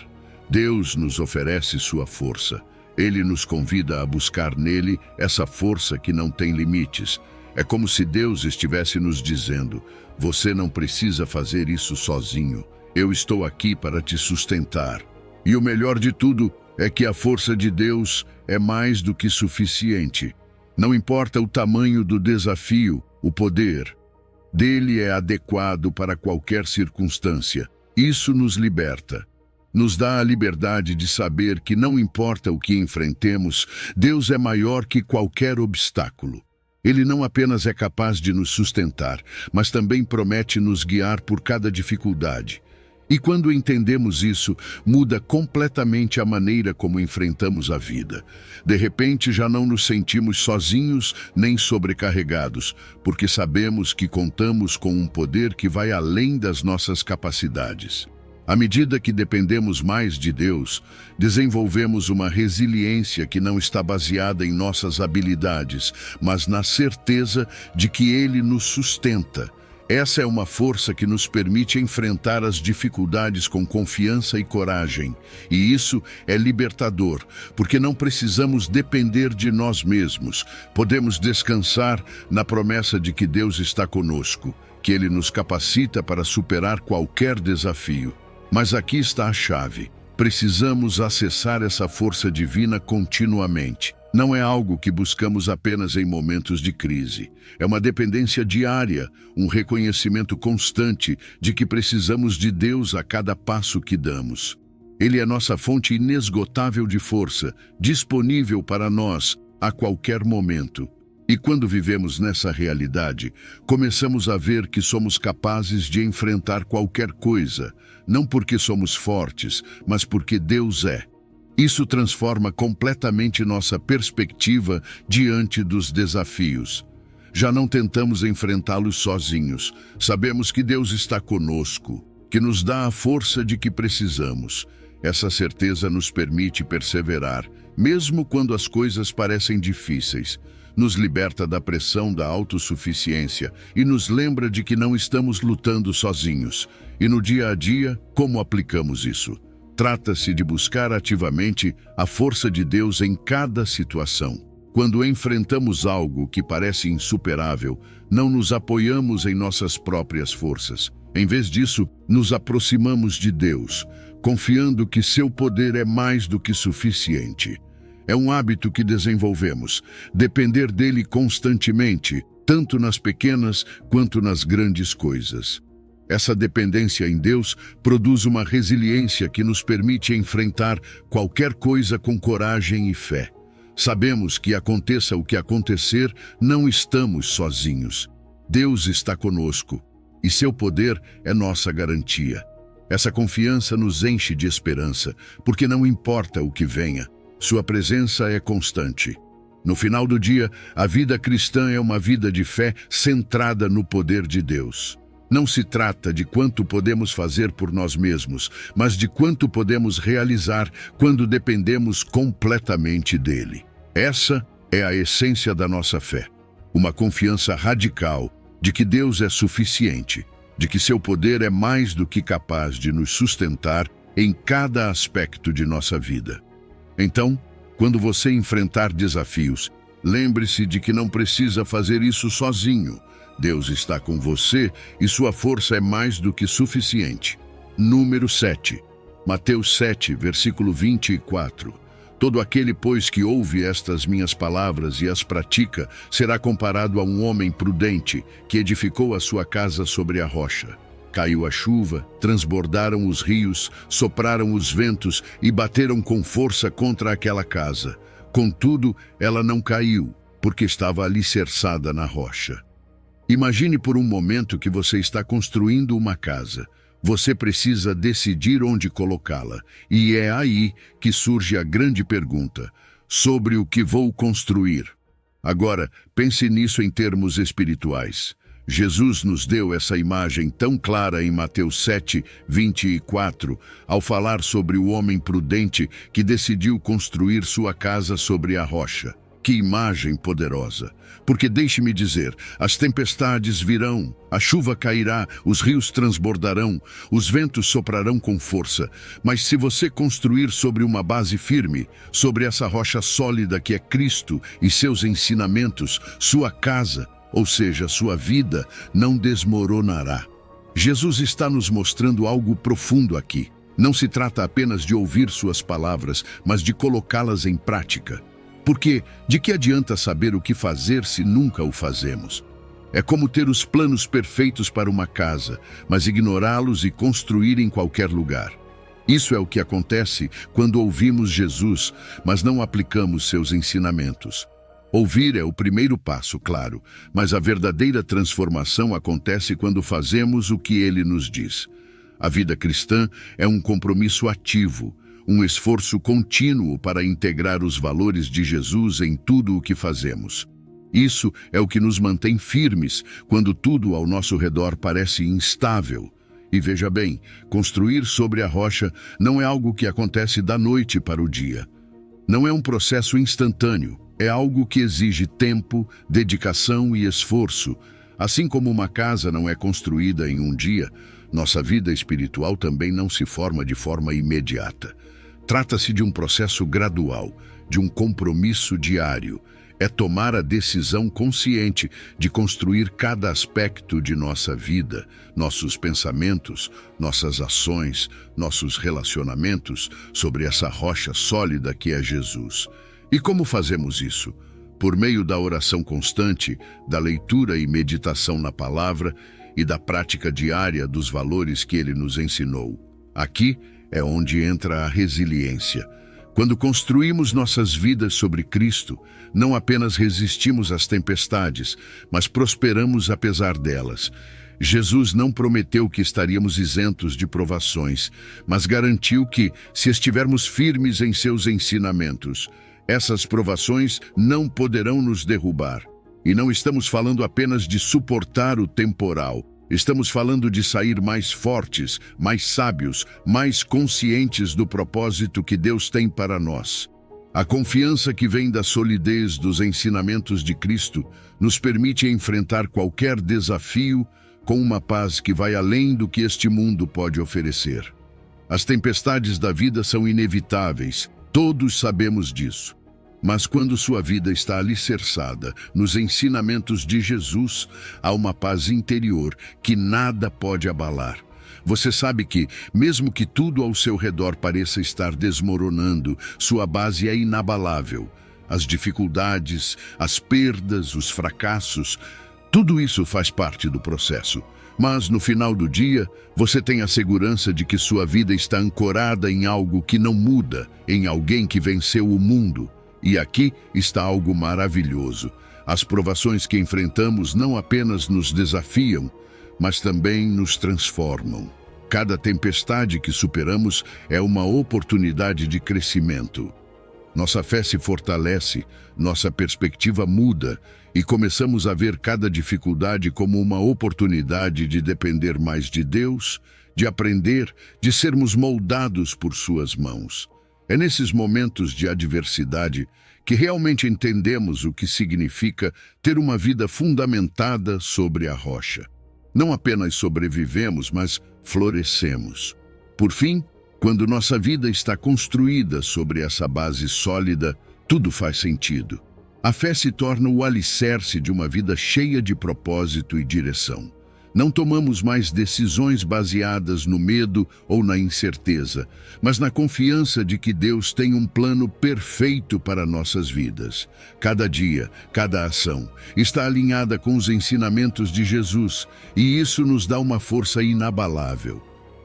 Deus nos oferece sua força. Ele nos convida a buscar nele essa força que não tem limites. É como se Deus estivesse nos dizendo: você não precisa fazer isso sozinho. Eu estou aqui para te sustentar. E o melhor de tudo é que a força de Deus é mais do que suficiente. Não importa o tamanho do desafio, o poder dele é adequado para qualquer circunstância. Isso nos liberta. Nos dá a liberdade de saber que não importa o que enfrentemos, Deus é maior que qualquer obstáculo. Ele não apenas é capaz de nos sustentar, mas também promete nos guiar por cada dificuldade. E quando entendemos isso, muda completamente a maneira como enfrentamos a vida. De repente, já não nos sentimos sozinhos nem sobrecarregados, porque sabemos que contamos com um poder que vai além das nossas capacidades. À medida que dependemos mais de Deus, desenvolvemos uma resiliência que não está baseada em nossas habilidades, mas na certeza de que Ele nos sustenta. Essa é uma força que nos permite enfrentar as dificuldades com confiança e coragem. E isso é libertador, porque não precisamos depender de nós mesmos. Podemos descansar na promessa de que Deus está conosco, que Ele nos capacita para superar qualquer desafio. Mas aqui está a chave. Precisamos acessar essa força divina continuamente. Não é algo que buscamos apenas em momentos de crise. É uma dependência diária, um reconhecimento constante de que precisamos de Deus a cada passo que damos. Ele é nossa fonte inesgotável de força, disponível para nós a qualquer momento. E quando vivemos nessa realidade, começamos a ver que somos capazes de enfrentar qualquer coisa, não porque somos fortes, mas porque Deus é. Isso transforma completamente nossa perspectiva diante dos desafios. Já não tentamos enfrentá-los sozinhos. Sabemos que Deus está conosco, que nos dá a força de que precisamos. Essa certeza nos permite perseverar, mesmo quando as coisas parecem difíceis. Nos liberta da pressão da autossuficiência e nos lembra de que não estamos lutando sozinhos. E no dia a dia, como aplicamos isso? Trata-se de buscar ativamente a força de Deus em cada situação. Quando enfrentamos algo que parece insuperável, não nos apoiamos em nossas próprias forças. Em vez disso, nos aproximamos de Deus, confiando que seu poder é mais do que suficiente. É um hábito que desenvolvemos, depender dele constantemente, tanto nas pequenas quanto nas grandes coisas. Essa dependência em Deus produz uma resiliência que nos permite enfrentar qualquer coisa com coragem e fé. Sabemos que aconteça o que acontecer, não estamos sozinhos. Deus está conosco e seu poder é nossa garantia. Essa confiança nos enche de esperança, porque não importa o que venha, sua presença é constante. No final do dia, a vida cristã é uma vida de fé centrada no poder de Deus. Não se trata de quanto podemos fazer por nós mesmos, mas de quanto podemos realizar quando dependemos completamente dele. Essa é a essência da nossa fé. Uma confiança radical de que Deus é suficiente, de que seu poder é mais do que capaz de nos sustentar em cada aspecto de nossa vida. Então, quando você enfrentar desafios, lembre-se de que não precisa fazer isso sozinho. Deus está com você e sua força é mais do que suficiente. Número 7. Mateus 7, versículo 24. Todo aquele, pois, que ouve estas minhas palavras e as pratica, será comparado a um homem prudente que edificou a sua casa sobre a rocha. Caiu a chuva, transbordaram os rios, sopraram os ventos e bateram com força contra aquela casa. Contudo, ela não caiu, porque estava alicerçada na rocha. Imagine por um momento que você está construindo uma casa. Você precisa decidir onde colocá-la. E é aí que surge a grande pergunta: sobre o que vou construir? Agora, pense nisso em termos espirituais. Jesus nos deu essa imagem tão clara em Mateus 7, 24, ao falar sobre o homem prudente que decidiu construir sua casa sobre a rocha. Que imagem poderosa! Porque deixe-me dizer, as tempestades virão, a chuva cairá, os rios transbordarão, os ventos soprarão com força. Mas se você construir sobre uma base firme, sobre essa rocha sólida que é Cristo e seus ensinamentos, sua casa, ou seja, sua vida, não desmoronará. Jesus está nos mostrando algo profundo aqui. Não se trata apenas de ouvir suas palavras, mas de colocá-las em prática. Porque de que adianta saber o que fazer se nunca o fazemos? É como ter os planos perfeitos para uma casa, mas ignorá-los e construir em qualquer lugar. Isso é o que acontece quando ouvimos Jesus, mas não aplicamos seus ensinamentos. Ouvir é o primeiro passo, claro, mas a verdadeira transformação acontece quando fazemos o que ele nos diz. A vida cristã é um compromisso ativo, um esforço contínuo para integrar os valores de Jesus em tudo o que fazemos. Isso é o que nos mantém firmes quando tudo ao nosso redor parece instável. E veja bem, construir sobre a rocha não é algo que acontece da noite para o dia. Não é um processo instantâneo, é algo que exige tempo, dedicação e esforço. Assim como uma casa não é construída em um dia, nossa vida espiritual também não se forma de forma imediata. Trata-se de um processo gradual, de um compromisso diário. É tomar a decisão consciente de construir cada aspecto de nossa vida, nossos pensamentos, nossas ações, nossos relacionamentos sobre essa rocha sólida que é Jesus. E como fazemos isso? Por meio da oração constante, da leitura e meditação na palavra e da prática diária dos valores que ele nos ensinou. Aqui é onde entra a resiliência. Quando construímos nossas vidas sobre Cristo, não apenas resistimos às tempestades, mas prosperamos apesar delas. Jesus não prometeu que estaríamos isentos de provações, mas garantiu que, se estivermos firmes em seus ensinamentos, essas provações não poderão nos derrubar. E não estamos falando apenas de suportar o temporal. Estamos falando de sair mais fortes, mais sábios, mais conscientes do propósito que Deus tem para nós. A confiança que vem da solidez dos ensinamentos de Cristo nos permite enfrentar qualquer desafio com uma paz que vai além do que este mundo pode oferecer. As tempestades da vida são inevitáveis, todos sabemos disso. Mas quando sua vida está alicerçada nos ensinamentos de Jesus, há uma paz interior que nada pode abalar. Você sabe que, mesmo que tudo ao seu redor pareça estar desmoronando, sua base é inabalável. As dificuldades, as perdas, os fracassos, tudo isso faz parte do processo. Mas, no final do dia, você tem a segurança de que sua vida está ancorada em algo que não muda, em alguém que venceu o mundo. E aqui está algo maravilhoso. As provações que enfrentamos não apenas nos desafiam, mas também nos transformam. Cada tempestade que superamos é uma oportunidade de crescimento. Nossa fé se fortalece, nossa perspectiva muda e começamos a ver cada dificuldade como uma oportunidade de depender mais de Deus, de aprender, de sermos moldados por suas mãos. É nesses momentos de adversidade que realmente entendemos o que significa ter uma vida fundamentada sobre a rocha. Não apenas sobrevivemos, mas florescemos. Por fim, quando nossa vida está construída sobre essa base sólida, tudo faz sentido. A fé se torna o alicerce de uma vida cheia de propósito e direção. Não tomamos mais decisões baseadas no medo ou na incerteza, mas na confiança de que Deus tem um plano perfeito para nossas vidas. Cada dia, cada ação, está alinhada com os ensinamentos de Jesus, e isso nos dá uma força inabalável.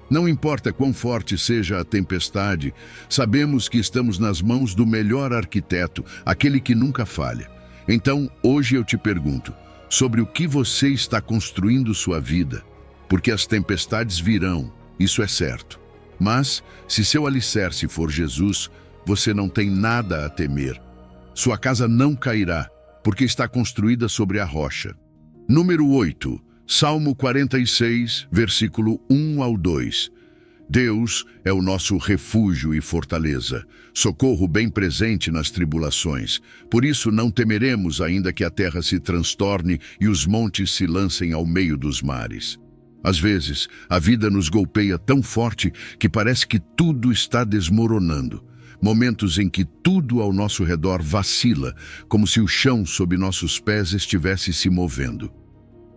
Não importa quão forte seja a tempestade, sabemos que estamos nas mãos do melhor arquiteto, aquele que nunca falha. Então, hoje eu te pergunto, sobre o que você está construindo sua vida, porque as tempestades virão, isso é certo. Mas, se seu alicerce for Jesus, você não tem nada a temer. Sua casa não cairá, porque está construída sobre a rocha. Número 8, Salmo 46, versículo 1 ao 2. Deus é o nosso refúgio e fortaleza, socorro bem presente nas tribulações. Por isso não temeremos, ainda que a terra se transtorne e os montes se lancem ao meio dos mares. Às vezes, a vida nos golpeia tão forte que parece que tudo está desmoronando. Momentos em que tudo ao nosso redor vacila, como se o chão sob nossos pés estivesse se movendo.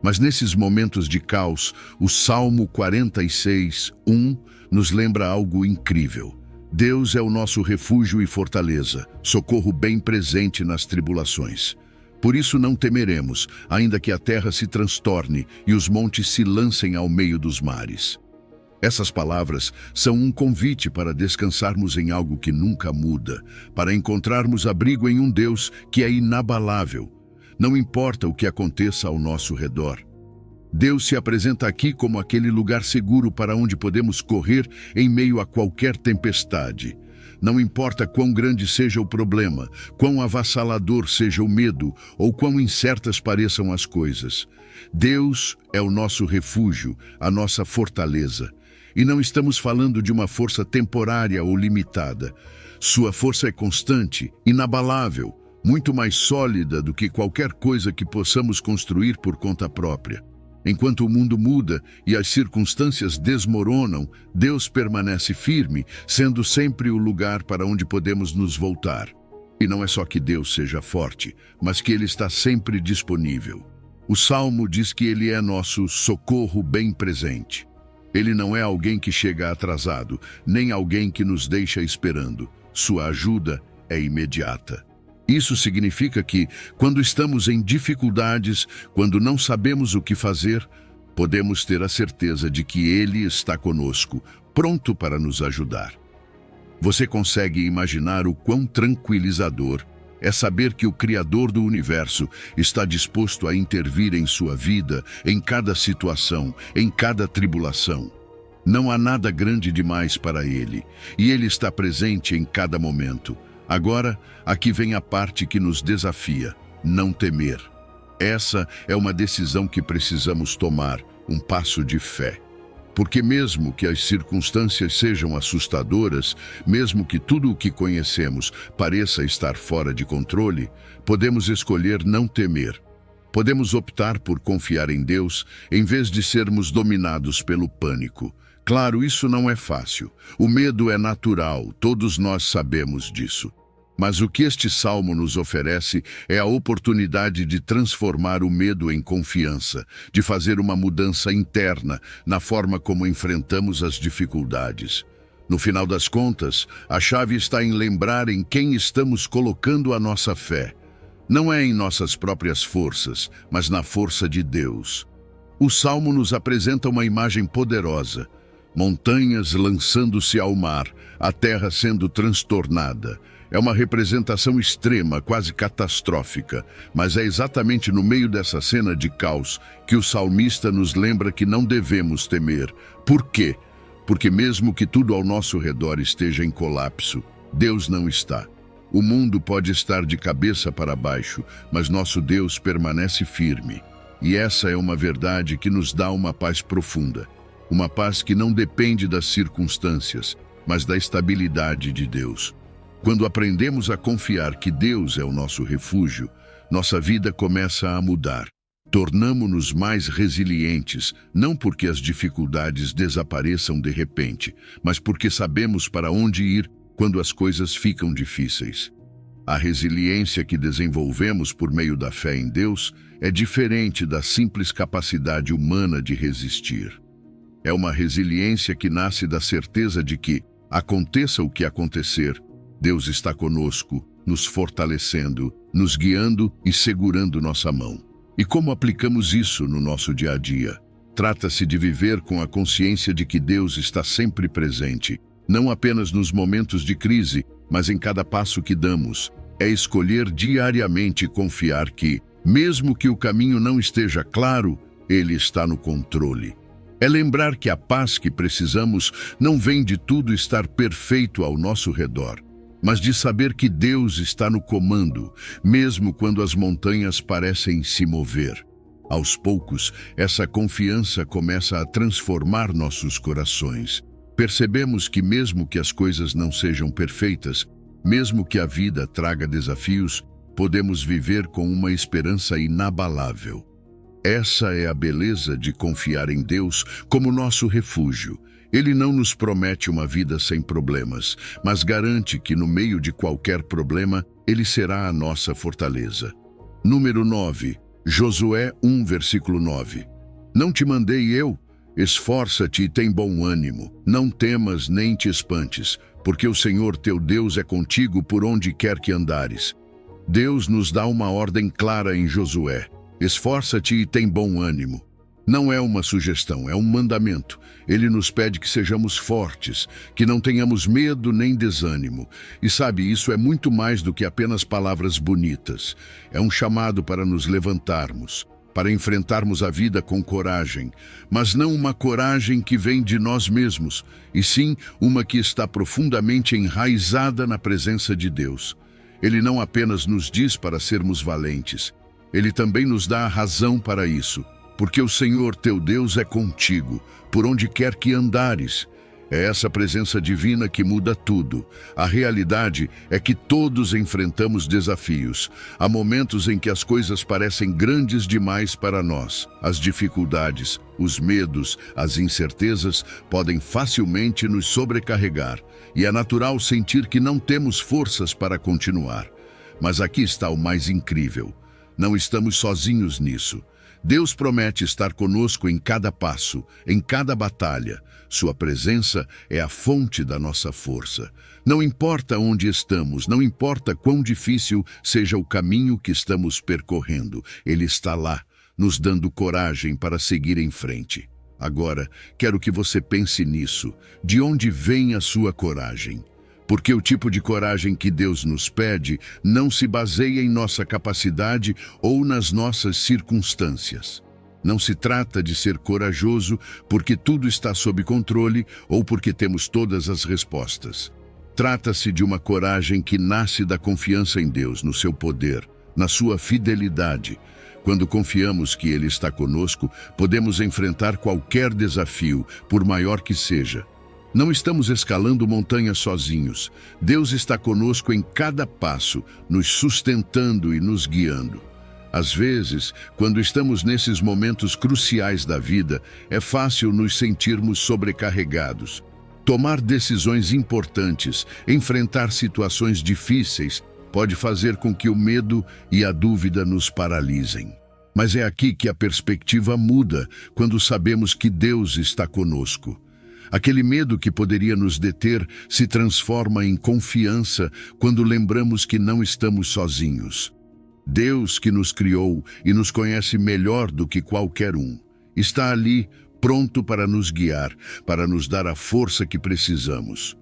Mas nesses momentos de caos, o Salmo 46, 1, nos lembra algo incrível. Deus é o nosso refúgio e fortaleza, socorro bem presente nas tribulações. Por isso não temeremos, ainda que a terra se transtorne e os montes se lancem ao meio dos mares. Essas palavras são um convite para descansarmos em algo que nunca muda, para encontrarmos abrigo em um Deus que é inabalável. Não importa o que aconteça ao nosso redor. Deus se apresenta aqui como aquele lugar seguro para onde podemos correr em meio a qualquer tempestade. Não importa quão grande seja o problema, quão avassalador seja o medo ou quão incertas pareçam as coisas. Deus é o nosso refúgio, a nossa fortaleza. E não estamos falando de uma força temporária ou limitada. Sua força é constante, inabalável, muito mais sólida do que qualquer coisa que possamos construir por conta própria. Enquanto o mundo muda e as circunstâncias desmoronam, Deus permanece firme, sendo sempre o lugar para onde podemos nos voltar. E não é só que Deus seja forte, mas que Ele está sempre disponível. O Salmo diz que Ele é nosso socorro bem presente. Ele não é alguém que chega atrasado, nem alguém que nos deixa esperando. Sua ajuda é imediata. Isso significa que, quando estamos em dificuldades, quando não sabemos o que fazer, podemos ter a certeza de que Ele está conosco, pronto para nos ajudar. Você consegue imaginar o quão tranquilizador é saber que o Criador do Universo está disposto a intervir em sua vida, em cada situação, em cada tribulação? Não há nada grande demais para Ele, e Ele está presente em cada momento. Agora, aqui vem a parte que nos desafia: não temer. Essa é uma decisão que precisamos tomar, um passo de fé. Porque mesmo que as circunstâncias sejam assustadoras, mesmo que tudo o que conhecemos pareça estar fora de controle, podemos escolher não temer. Podemos optar por confiar em Deus em vez de sermos dominados pelo pânico. Claro, isso não é fácil. O medo é natural, todos nós sabemos disso. Mas o que este salmo nos oferece é a oportunidade de transformar o medo em confiança, de fazer uma mudança interna na forma como enfrentamos as dificuldades. No final das contas, a chave está em lembrar em quem estamos colocando a nossa fé. Não é em nossas próprias forças, mas na força de Deus. O salmo nos apresenta uma imagem poderosa: montanhas lançando-se ao mar, a terra sendo transtornada. É uma representação extrema, quase catastrófica, mas é exatamente no meio dessa cena de caos que o salmista nos lembra que não devemos temer. Por quê? Porque mesmo que tudo ao nosso redor esteja em colapso, Deus não está. O mundo pode estar de cabeça para baixo, mas nosso Deus permanece firme. E essa é uma verdade que nos dá uma paz profunda. Uma paz que não depende das circunstâncias, mas da estabilidade de Deus. Quando aprendemos a confiar que Deus é o nosso refúgio, nossa vida começa a mudar. Tornamo-nos mais resilientes, não porque as dificuldades desapareçam de repente, mas porque sabemos para onde ir quando as coisas ficam difíceis. A resiliência que desenvolvemos por meio da fé em Deus é diferente da simples capacidade humana de resistir. É uma resiliência que nasce da certeza de que, aconteça o que acontecer, Deus está conosco, nos fortalecendo, nos guiando e segurando nossa mão. E como aplicamos isso no nosso dia a dia? Trata-se de viver com a consciência de que Deus está sempre presente, não apenas nos momentos de crise, mas em cada passo que damos. É escolher diariamente confiar que, mesmo que o caminho não esteja claro, Ele está no controle. É lembrar que a paz que precisamos não vem de tudo estar perfeito ao nosso redor, mas de saber que Deus está no comando, mesmo quando as montanhas parecem se mover. Aos poucos, essa confiança começa a transformar nossos corações. Percebemos que mesmo que as coisas não sejam perfeitas, mesmo que a vida traga desafios, podemos viver com uma esperança inabalável. Essa é a beleza de confiar em Deus como nosso refúgio. Ele não nos promete uma vida sem problemas, mas garante que no meio de qualquer problema, Ele será a nossa fortaleza. Número 9, Josué 1, versículo 9. Não te mandei eu? Esforça-te e tem bom ânimo. Não temas nem te espantes, porque o Senhor teu Deus é contigo por onde quer que andares. Deus nos dá uma ordem clara em Josué: esforça-te e tem bom ânimo. Não é uma sugestão, é um mandamento. Ele nos pede que sejamos fortes, que não tenhamos medo nem desânimo. E sabe, isso é muito mais do que apenas palavras bonitas. É um chamado para nos levantarmos, para enfrentarmos a vida com coragem, mas não uma coragem que vem de nós mesmos, e sim uma que está profundamente enraizada na presença de Deus. Ele não apenas nos diz para sermos valentes, Ele também nos dá a razão para isso. Porque o Senhor teu Deus é contigo, por onde quer que andares. É essa presença divina que muda tudo. A realidade é que todos enfrentamos desafios. Há momentos em que as coisas parecem grandes demais para nós. As dificuldades, os medos, as incertezas podem facilmente nos sobrecarregar. E é natural sentir que não temos forças para continuar. Mas aqui está o mais incrível. Não estamos sozinhos nisso. Deus promete estar conosco em cada passo, em cada batalha. Sua presença é a fonte da nossa força. Não importa onde estamos, não importa quão difícil seja o caminho que estamos percorrendo, Ele está lá, nos dando coragem para seguir em frente. Agora, quero que você pense nisso. De onde vem a sua coragem? Porque o tipo de coragem que Deus nos pede não se baseia em nossa capacidade ou nas nossas circunstâncias. Não se trata de ser corajoso porque tudo está sob controle ou porque temos todas as respostas. Trata-se de uma coragem que nasce da confiança em Deus, no seu poder, na sua fidelidade. Quando confiamos que Ele está conosco, podemos enfrentar qualquer desafio, por maior que seja. Não estamos escalando montanhas sozinhos. Deus está conosco em cada passo, nos sustentando e nos guiando. Às vezes, quando estamos nesses momentos cruciais da vida, é fácil nos sentirmos sobrecarregados. Tomar decisões importantes, enfrentar situações difíceis, pode fazer com que o medo e a dúvida nos paralisem. Mas é aqui que a perspectiva muda, quando sabemos que Deus está conosco. Aquele medo que poderia nos deter se transforma em confiança quando lembramos que não estamos sozinhos. Deus, que nos criou e nos conhece melhor do que qualquer um, está ali, pronto para nos guiar, para nos dar a força que precisamos.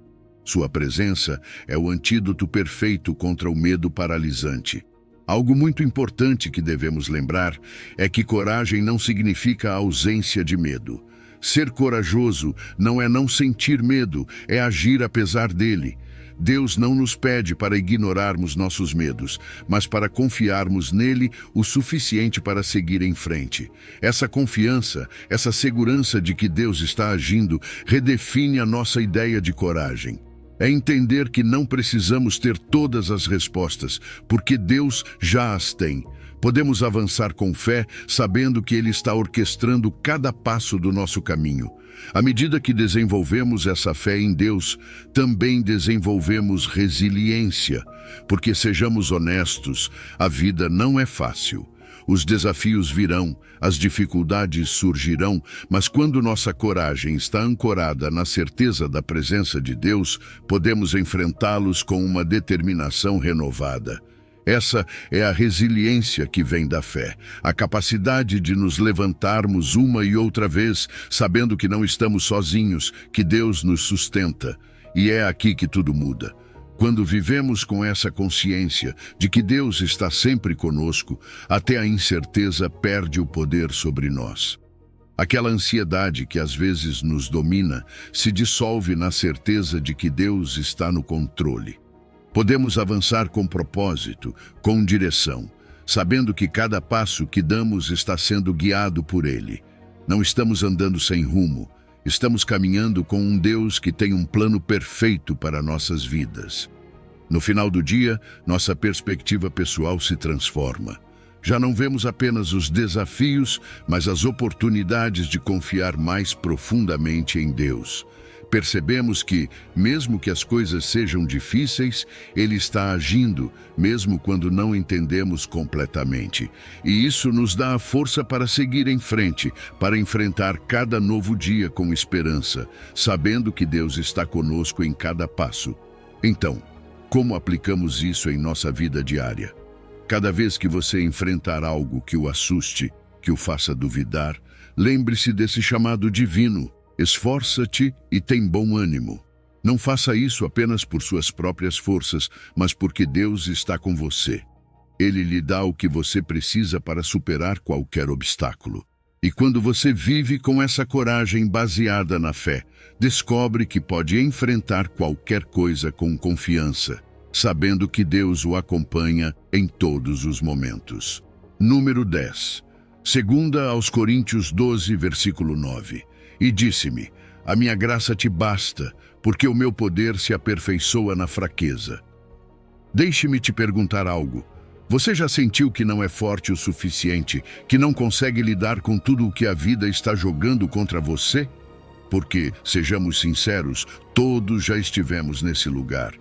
Sua presença é o antídoto perfeito contra o medo paralisante. Algo muito importante que devemos lembrar é que coragem não significa a ausência de medo. Ser corajoso não é não sentir medo, é agir apesar dele. Deus não nos pede para ignorarmos nossos medos, mas para confiarmos nele o suficiente para seguir em frente. Essa confiança, essa segurança de que Deus está agindo, redefine a nossa ideia de coragem. É entender que não precisamos ter todas as respostas, porque Deus já as tem. Podemos avançar com fé, sabendo que Ele está orquestrando cada passo do nosso caminho. À medida que desenvolvemos essa fé em Deus, também desenvolvemos resiliência. Porque, sejamos honestos, a vida não é fácil. Os desafios virão, as dificuldades surgirão, mas quando nossa coragem está ancorada na certeza da presença de Deus, podemos enfrentá-los com uma determinação renovada. Essa é a resiliência que vem da fé, a capacidade de nos levantarmos uma e outra vez, sabendo que não estamos sozinhos, que Deus nos sustenta. E é aqui que tudo muda. Quando vivemos com essa consciência de que Deus está sempre conosco, até a incerteza perde o poder sobre nós. Aquela ansiedade que às vezes nos domina se dissolve na certeza de que Deus está no controle. Podemos avançar com propósito, com direção, sabendo que cada passo que damos está sendo guiado por Ele. Não estamos andando sem rumo, estamos caminhando com um Deus que tem um plano perfeito para nossas vidas. No final do dia, nossa perspectiva pessoal se transforma. Já não vemos apenas os desafios, mas as oportunidades de confiar mais profundamente em Deus. Percebemos que, mesmo que as coisas sejam difíceis, Ele está agindo, mesmo quando não entendemos completamente. E isso nos dá a força para seguir em frente, para enfrentar cada novo dia com esperança, sabendo que Deus está conosco em cada passo. Então, como aplicamos isso em nossa vida diária? Cada vez que você enfrentar algo que o assuste, que o faça duvidar, lembre-se desse chamado divino. Esforça-te e tem bom ânimo. Não faça isso apenas por suas próprias forças, mas porque Deus está com você. Ele lhe dá o que você precisa para superar qualquer obstáculo. E quando você vive com essa coragem baseada na fé, descobre que pode enfrentar qualquer coisa com confiança, sabendo que Deus o acompanha em todos os momentos. Número 10. 2 Coríntios 12, versículo 9. E disse-me: a minha graça te basta, porque o meu poder se aperfeiçoa na fraqueza. Deixe-me te perguntar algo. Você já sentiu que não é forte o suficiente, que não consegue lidar com tudo o que a vida está jogando contra você? Porque, sejamos sinceros, todos já estivemos nesse lugar.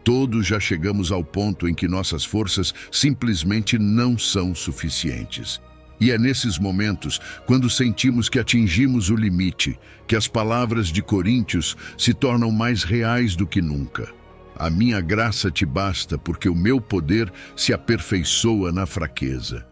Todos já chegamos ao ponto em que nossas forças simplesmente não são suficientes. E é nesses momentos, quando sentimos que atingimos o limite, que as palavras de Coríntios se tornam mais reais do que nunca. A minha graça te basta, porque o meu poder se aperfeiçoa na fraqueza.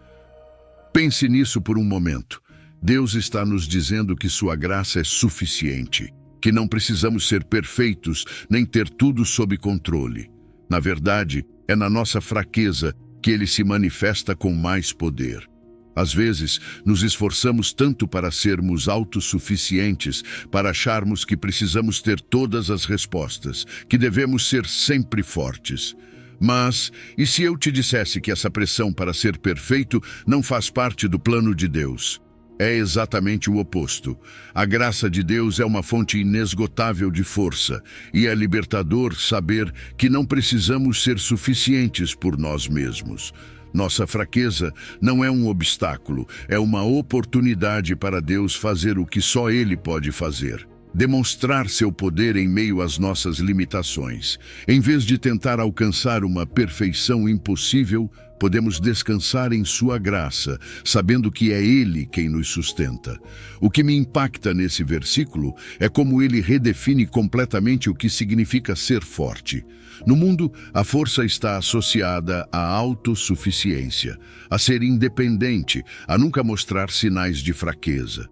Pense nisso por um momento. Deus está nos dizendo que sua graça é suficiente, que não precisamos ser perfeitos nem ter tudo sob controle. Na verdade, é na nossa fraqueza que ele se manifesta com mais poder. Às vezes, nos esforçamos tanto para sermos autossuficientes, para acharmos que precisamos ter todas as respostas, que devemos ser sempre fortes. Mas, e se eu te dissesse que essa pressão para ser perfeito não faz parte do plano de Deus? É exatamente o oposto. A graça de Deus é uma fonte inesgotável de força, e é libertador saber que não precisamos ser suficientes por nós mesmos. Nossa fraqueza não é um obstáculo, é uma oportunidade para Deus fazer o que só Ele pode fazer. Demonstrar seu poder em meio às nossas limitações. Em vez de tentar alcançar uma perfeição impossível, podemos descansar em sua graça, sabendo que é Ele quem nos sustenta. O que me impacta nesse versículo é como ele redefine completamente o que significa ser forte. No mundo, a força está associada à autossuficiência, a ser independente, a nunca mostrar sinais de fraqueza.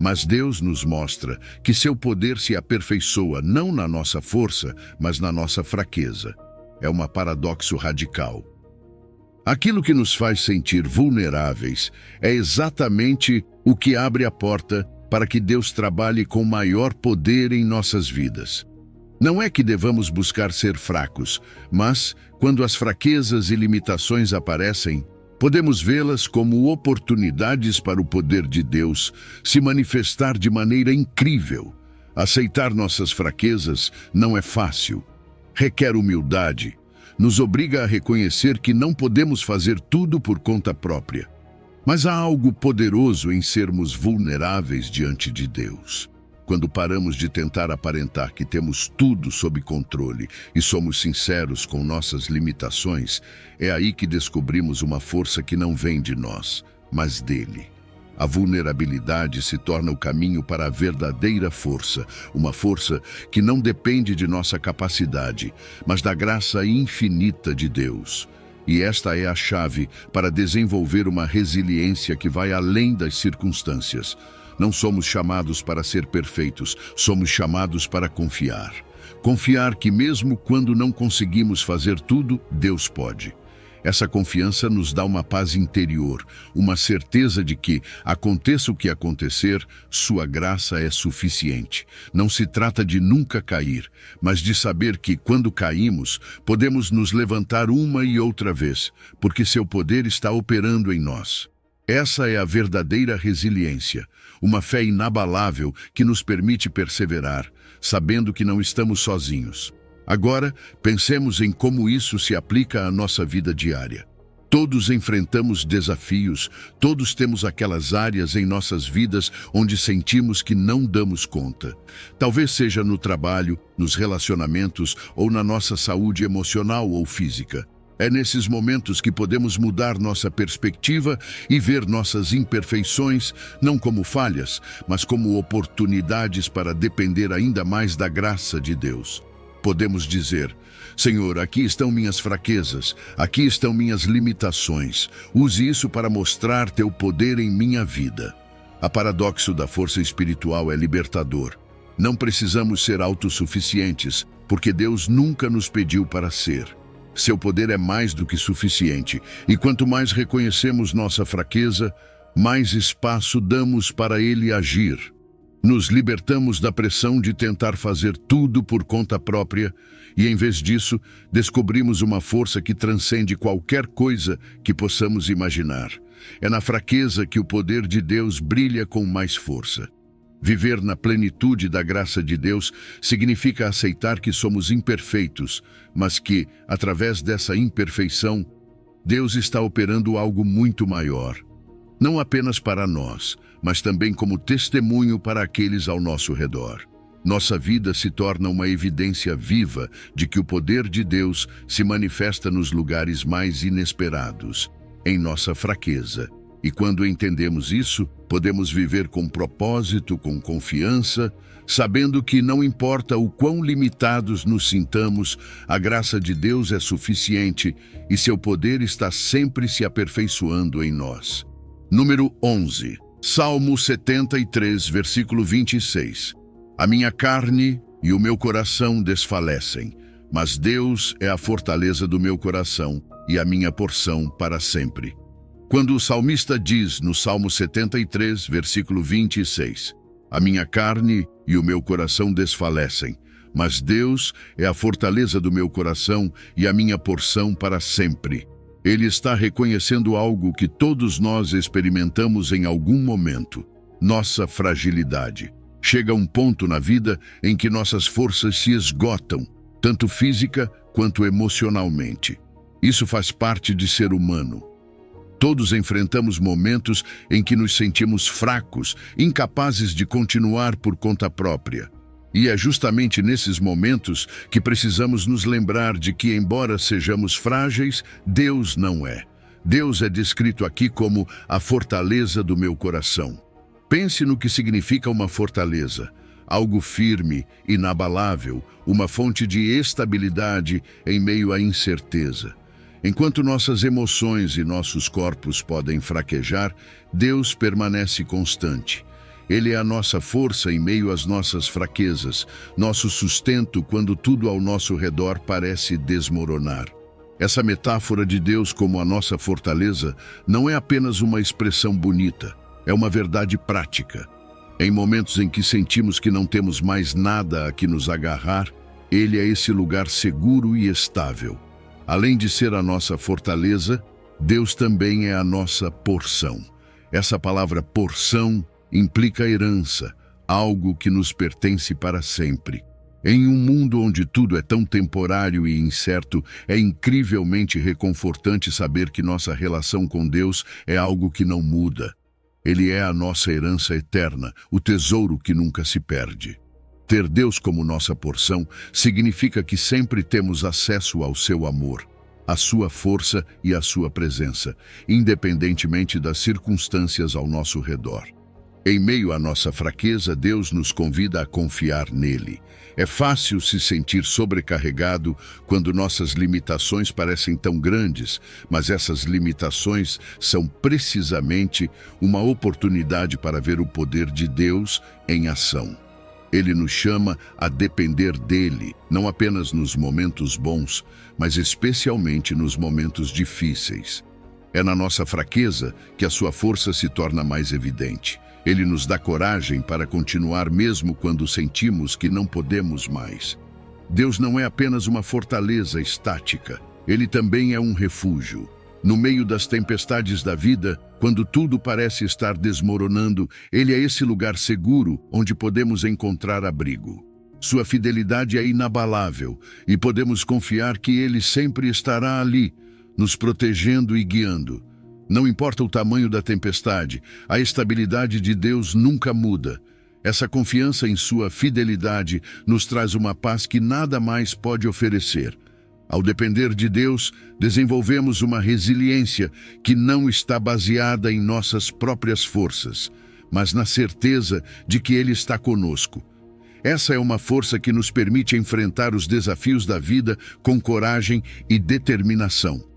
Mas Deus nos mostra que seu poder se aperfeiçoa não na nossa força, mas na nossa fraqueza. É um paradoxo radical. Aquilo que nos faz sentir vulneráveis é exatamente o que abre a porta para que Deus trabalhe com maior poder em nossas vidas. Não é que devamos buscar ser fracos, mas, quando as fraquezas e limitações aparecem, podemos vê-las como oportunidades para o poder de Deus se manifestar de maneira incrível. Aceitar nossas fraquezas não é fácil. Requer humildade. Nos obriga a reconhecer que não podemos fazer tudo por conta própria. Mas há algo poderoso em sermos vulneráveis diante de Deus. Quando paramos de tentar aparentar que temos tudo sob controle e somos sinceros com nossas limitações, é aí que descobrimos uma força que não vem de nós, mas dele. A vulnerabilidade se torna o caminho para a verdadeira força, uma força que não depende de nossa capacidade, mas da graça infinita de Deus. E esta é a chave para desenvolver uma resiliência que vai além das circunstâncias. Não somos chamados para ser perfeitos, somos chamados para confiar. Confiar que mesmo quando não conseguimos fazer tudo, Deus pode. Essa confiança nos dá uma paz interior, uma certeza de que, aconteça o que acontecer, sua graça é suficiente. Não se trata de nunca cair, mas de saber que, quando caímos, podemos nos levantar uma e outra vez, porque seu poder está operando em nós. Essa é a verdadeira resiliência, uma fé inabalável que nos permite perseverar, sabendo que não estamos sozinhos. Agora, pensemos em como isso se aplica à nossa vida diária. Todos enfrentamos desafios, todos temos aquelas áreas em nossas vidas onde sentimos que não damos conta. Talvez seja no trabalho, nos relacionamentos ou na nossa saúde emocional ou física. É nesses momentos que podemos mudar nossa perspectiva e ver nossas imperfeições não como falhas, mas como oportunidades para depender ainda mais da graça de Deus. Podemos dizer: Senhor, aqui estão minhas fraquezas, aqui estão minhas limitações. Use isso para mostrar teu poder em minha vida. O paradoxo da força espiritual é libertador. Não precisamos ser autossuficientes, porque Deus nunca nos pediu para ser. Seu poder é mais do que suficiente, e quanto mais reconhecemos nossa fraqueza, mais espaço damos para Ele agir. Nos libertamos da pressão de tentar fazer tudo por conta própria e, em vez disso, descobrimos uma força que transcende qualquer coisa que possamos imaginar. É na fraqueza que o poder de Deus brilha com mais força. Viver na plenitude da graça de Deus significa aceitar que somos imperfeitos, mas que, através dessa imperfeição, Deus está operando algo muito maior. Não apenas para nós, mas também como testemunho para aqueles ao nosso redor. Nossa vida se torna uma evidência viva de que o poder de Deus se manifesta nos lugares mais inesperados, em nossa fraqueza. E quando entendemos isso, podemos viver com propósito, com confiança, sabendo que não importa o quão limitados nos sintamos, a graça de Deus é suficiente e seu poder está sempre se aperfeiçoando em nós. Número 11. Salmo 73, versículo 26. A minha carne e o meu coração desfalecem, mas Deus é a fortaleza do meu coração e a minha porção para sempre. Quando o salmista diz no Salmo 73, versículo 26, a minha carne e o meu coração desfalecem, mas Deus é a fortaleza do meu coração e a minha porção para sempre. Ele está reconhecendo algo que todos nós experimentamos em algum momento: nossa fragilidade. Chega um ponto na vida em que nossas forças se esgotam, tanto física quanto emocionalmente. Isso faz parte de ser humano. Todos enfrentamos momentos em que nos sentimos fracos, incapazes de continuar por conta própria. E é justamente nesses momentos que precisamos nos lembrar de que, embora sejamos frágeis, Deus não é. Deus é descrito aqui como a fortaleza do meu coração. Pense no que significa uma fortaleza: algo firme, inabalável, uma fonte de estabilidade em meio à incerteza. Enquanto nossas emoções e nossos corpos podem fraquejar, Deus permanece constante. Ele é a nossa força em meio às nossas fraquezas, nosso sustento quando tudo ao nosso redor parece desmoronar. Essa metáfora de Deus como a nossa fortaleza não é apenas uma expressão bonita, é uma verdade prática. Em momentos em que sentimos que não temos mais nada a que nos agarrar, Ele é esse lugar seguro e estável. Além de ser a nossa fortaleza, Deus também é a nossa porção. Essa palavra porção implica herança, algo que nos pertence para sempre. Em um mundo onde tudo é tão temporário e incerto, é incrivelmente reconfortante saber que nossa relação com Deus é algo que não muda. Ele é a nossa herança eterna, o tesouro que nunca se perde. Ter Deus como nossa porção significa que sempre temos acesso ao seu amor, à sua força e à sua presença, independentemente das circunstâncias ao nosso redor. Em meio à nossa fraqueza, Deus nos convida a confiar nele. É fácil se sentir sobrecarregado quando nossas limitações parecem tão grandes, mas essas limitações são precisamente uma oportunidade para ver o poder de Deus em ação. Ele nos chama a depender dele, não apenas nos momentos bons, mas especialmente nos momentos difíceis. É na nossa fraqueza que a sua força se torna mais evidente. Ele nos dá coragem para continuar mesmo quando sentimos que não podemos mais. Deus não é apenas uma fortaleza estática, Ele também é um refúgio. No meio das tempestades da vida, quando tudo parece estar desmoronando, Ele é esse lugar seguro onde podemos encontrar abrigo. Sua fidelidade é inabalável e podemos confiar que Ele sempre estará ali, nos protegendo e guiando. Não importa o tamanho da tempestade, a estabilidade de Deus nunca muda. Essa confiança em sua fidelidade nos traz uma paz que nada mais pode oferecer. Ao depender de Deus, desenvolvemos uma resiliência que não está baseada em nossas próprias forças, mas na certeza de que Ele está conosco. Essa é uma força que nos permite enfrentar os desafios da vida com coragem e determinação.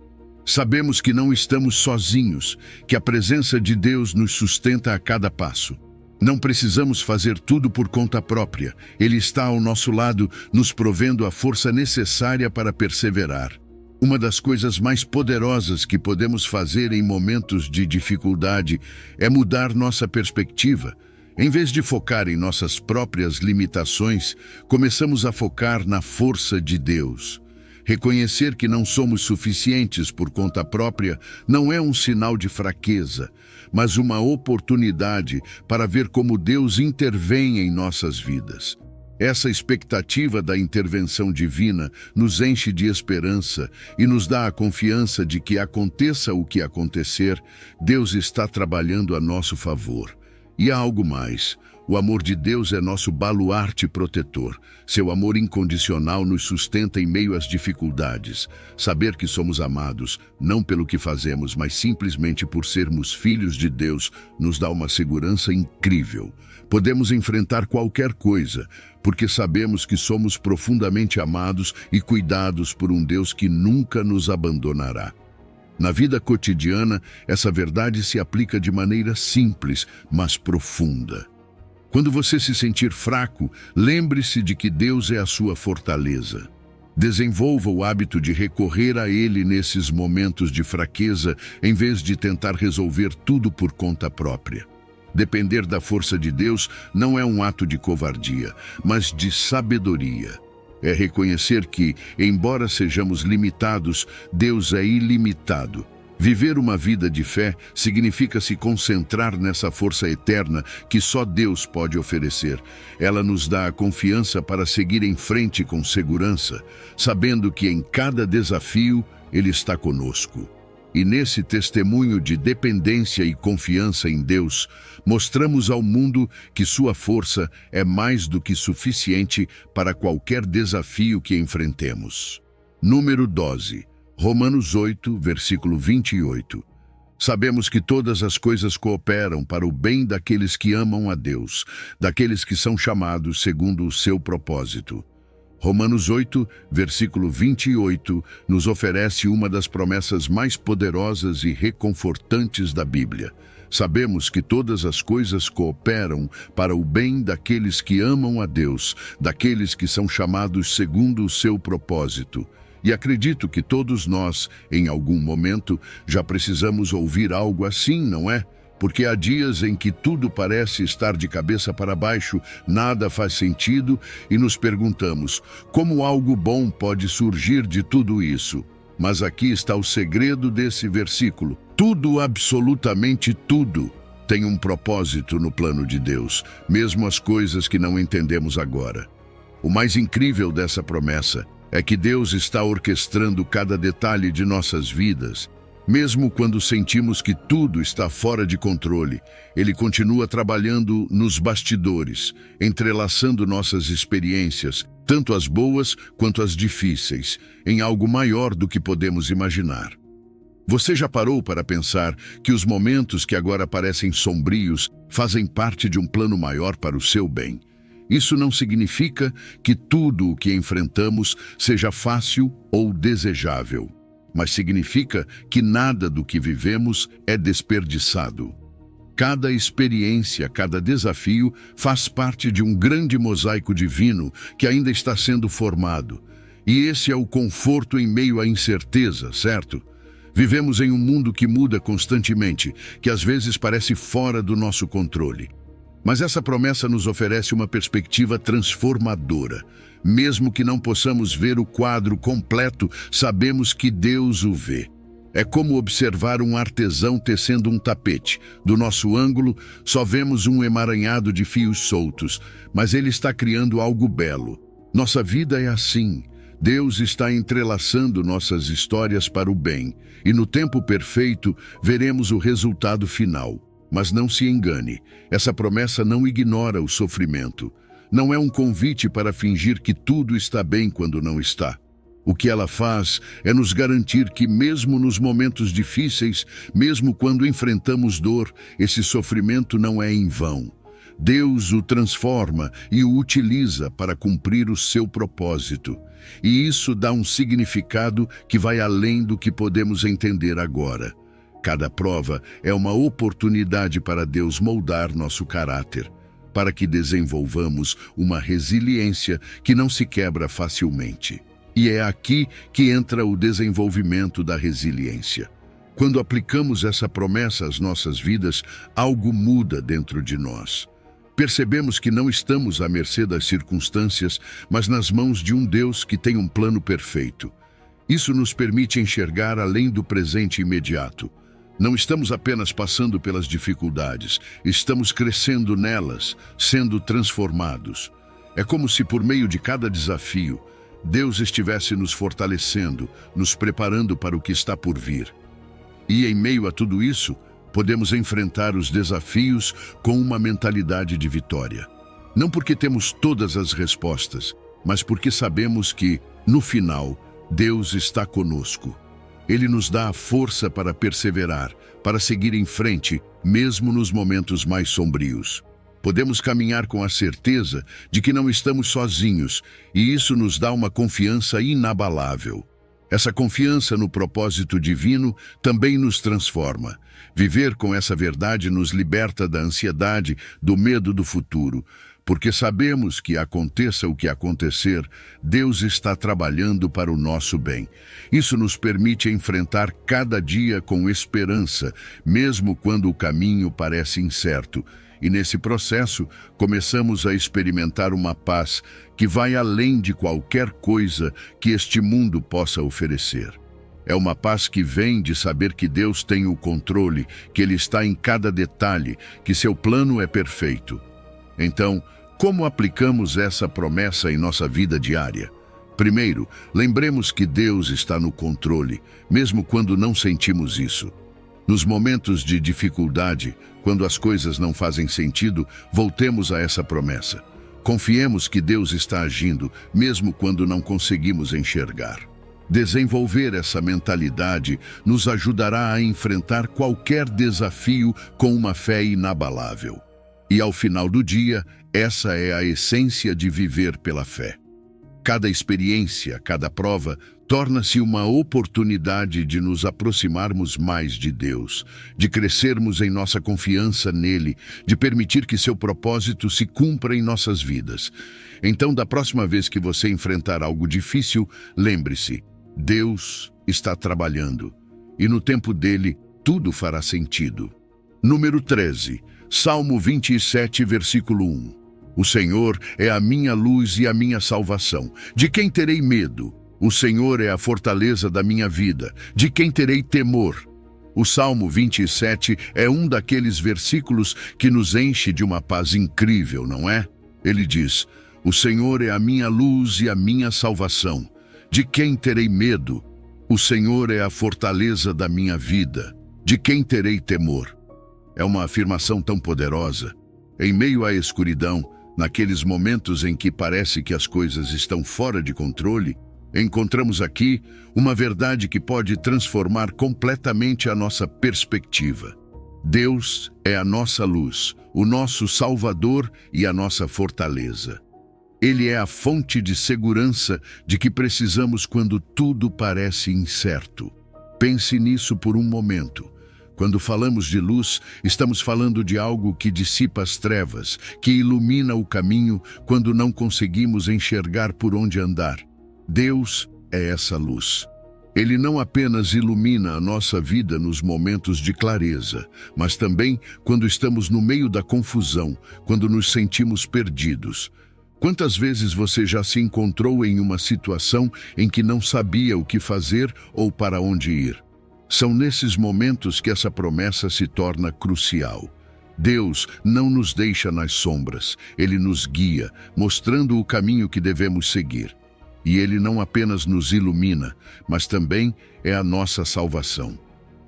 Sabemos que não estamos sozinhos, que a presença de Deus nos sustenta a cada passo. Não precisamos fazer tudo por conta própria. Ele está ao nosso lado, nos provendo a força necessária para perseverar. Uma das coisas mais poderosas que podemos fazer em momentos de dificuldade é mudar nossa perspectiva. Em vez de focar em nossas próprias limitações, começamos a focar na força de Deus. Reconhecer que não somos suficientes por conta própria não é um sinal de fraqueza, mas uma oportunidade para ver como Deus intervém em nossas vidas. Essa expectativa da intervenção divina nos enche de esperança e nos dá a confiança de que, aconteça o que acontecer, Deus está trabalhando a nosso favor. E há algo mais. O amor de Deus é nosso baluarte protetor. Seu amor incondicional nos sustenta em meio às dificuldades. Saber que somos amados, não pelo que fazemos, mas simplesmente por sermos filhos de Deus, nos dá uma segurança incrível. Podemos enfrentar qualquer coisa, porque sabemos que somos profundamente amados e cuidados por um Deus que nunca nos abandonará. Na vida cotidiana, essa verdade se aplica de maneira simples, mas profunda. Quando você se sentir fraco, lembre-se de que Deus é a sua fortaleza. Desenvolva o hábito de recorrer a Ele nesses momentos de fraqueza, em vez de tentar resolver tudo por conta própria. Depender da força de Deus não é um ato de covardia, mas de sabedoria. É reconhecer que, embora sejamos limitados, Deus é ilimitado. Viver uma vida de fé significa se concentrar nessa força eterna que só Deus pode oferecer. Ela nos dá a confiança para seguir em frente com segurança, sabendo que em cada desafio Ele está conosco. E nesse testemunho de dependência e confiança em Deus, mostramos ao mundo que sua força é mais do que suficiente para qualquer desafio que enfrentemos. Número 12. Romanos 8, versículo 28. Sabemos que todas as coisas cooperam para o bem daqueles que amam a Deus, daqueles que são chamados segundo o seu propósito. Romanos 8, versículo 28, nos oferece uma das promessas mais poderosas e reconfortantes da Bíblia. Sabemos que todas as coisas cooperam para o bem daqueles que amam a Deus, daqueles que são chamados segundo o seu propósito. E acredito que todos nós, em algum momento, já precisamos ouvir algo assim, não é? Porque há dias em que tudo parece estar de cabeça para baixo, nada faz sentido e nos perguntamos, como algo bom pode surgir de tudo isso? Mas aqui está o segredo desse versículo. Tudo, absolutamente tudo, tem um propósito no plano de Deus, mesmo as coisas que não entendemos agora. O mais incrível dessa promessa é que Deus está orquestrando cada detalhe de nossas vidas. Mesmo quando sentimos que tudo está fora de controle, Ele continua trabalhando nos bastidores, entrelaçando nossas experiências, tanto as boas quanto as difíceis, em algo maior do que podemos imaginar. Você já parou para pensar que os momentos que agora parecem sombrios fazem parte de um plano maior para o seu bem? Isso não significa que tudo o que enfrentamos seja fácil ou desejável, mas significa que nada do que vivemos é desperdiçado. Cada experiência, cada desafio faz parte de um grande mosaico divino que ainda está sendo formado. E esse é o conforto em meio à incerteza, certo? Vivemos em um mundo que muda constantemente, que às vezes parece fora do nosso controle. Mas essa promessa nos oferece uma perspectiva transformadora. Mesmo que não possamos ver o quadro completo, sabemos que Deus o vê. É como observar um artesão tecendo um tapete. Do nosso ângulo, só vemos um emaranhado de fios soltos, mas ele está criando algo belo. Nossa vida é assim. Deus está entrelaçando nossas histórias para o bem, e no tempo perfeito veremos o resultado final. Mas não se engane, essa promessa não ignora o sofrimento. Não é um convite para fingir que tudo está bem quando não está. O que ela faz é nos garantir que mesmo nos momentos difíceis, mesmo quando enfrentamos dor, esse sofrimento não é em vão. Deus o transforma e o utiliza para cumprir o seu propósito. E isso dá um significado que vai além do que podemos entender agora. Cada prova é uma oportunidade para Deus moldar nosso caráter, para que desenvolvamos uma resiliência que não se quebra facilmente. E é aqui que entra o desenvolvimento da resiliência. Quando aplicamos essa promessa às nossas vidas, algo muda dentro de nós. Percebemos que não estamos à mercê das circunstâncias, mas nas mãos de um Deus que tem um plano perfeito. Isso nos permite enxergar além do presente imediato. Não estamos apenas passando pelas dificuldades, estamos crescendo nelas, sendo transformados. É como se por meio de cada desafio, Deus estivesse nos fortalecendo, nos preparando para o que está por vir. E em meio a tudo isso, podemos enfrentar os desafios com uma mentalidade de vitória. Não porque temos todas as respostas, mas porque sabemos que, no final, Deus está conosco. Ele nos dá a força para perseverar, para seguir em frente, mesmo nos momentos mais sombrios. Podemos caminhar com a certeza de que não estamos sozinhos, e isso nos dá uma confiança inabalável. Essa confiança no propósito divino também nos transforma. Viver com essa verdade nos liberta da ansiedade, do medo do futuro, porque sabemos que aconteça o que acontecer, Deus está trabalhando para o nosso bem. Isso nos permite enfrentar cada dia com esperança, mesmo quando o caminho parece incerto. E nesse processo, começamos a experimentar uma paz que vai além de qualquer coisa que este mundo possa oferecer. É uma paz que vem de saber que Deus tem o controle, que Ele está em cada detalhe, que seu plano é perfeito. Então, como aplicamos essa promessa em nossa vida diária? Primeiro, lembremos que Deus está no controle, mesmo quando não sentimos isso. Nos momentos de dificuldade, quando as coisas não fazem sentido, voltemos a essa promessa. Confiemos que Deus está agindo, mesmo quando não conseguimos enxergar. Desenvolver essa mentalidade nos ajudará a enfrentar qualquer desafio com uma fé inabalável. E ao final do dia, essa é a essência de viver pela fé. Cada experiência, cada prova, torna-se uma oportunidade de nos aproximarmos mais de Deus, de crescermos em nossa confiança nele, de permitir que seu propósito se cumpra em nossas vidas. Então, da próxima vez que você enfrentar algo difícil, lembre-se, Deus está trabalhando, e no tempo dele, tudo fará sentido. Número 13, Salmo 27, versículo 1. O Senhor é a minha luz e a minha salvação. De quem terei medo? O Senhor é a fortaleza da minha vida. De quem terei temor? O Salmo 27 é um daqueles versículos que nos enche de uma paz incrível, não é? Ele diz, o Senhor é a minha luz e a minha salvação. De quem terei medo? O Senhor é a fortaleza da minha vida. De quem terei temor? É uma afirmação tão poderosa. Em meio à escuridão, naqueles momentos em que parece que as coisas estão fora de controle, encontramos aqui uma verdade que pode transformar completamente a nossa perspectiva. Deus é a nossa luz, o nosso Salvador e a nossa fortaleza. Ele é a fonte de segurança de que precisamos quando tudo parece incerto. Pense nisso por um momento. Quando falamos de luz, estamos falando de algo que dissipa as trevas, que ilumina o caminho quando não conseguimos enxergar por onde andar. Deus é essa luz. Ele não apenas ilumina a nossa vida nos momentos de clareza, mas também quando estamos no meio da confusão, quando nos sentimos perdidos. Quantas vezes você já se encontrou em uma situação em que não sabia o que fazer ou para onde ir? São nesses momentos que essa promessa se torna crucial. Deus não nos deixa nas sombras, Ele nos guia, mostrando o caminho que devemos seguir. E Ele não apenas nos ilumina, mas também é a nossa salvação.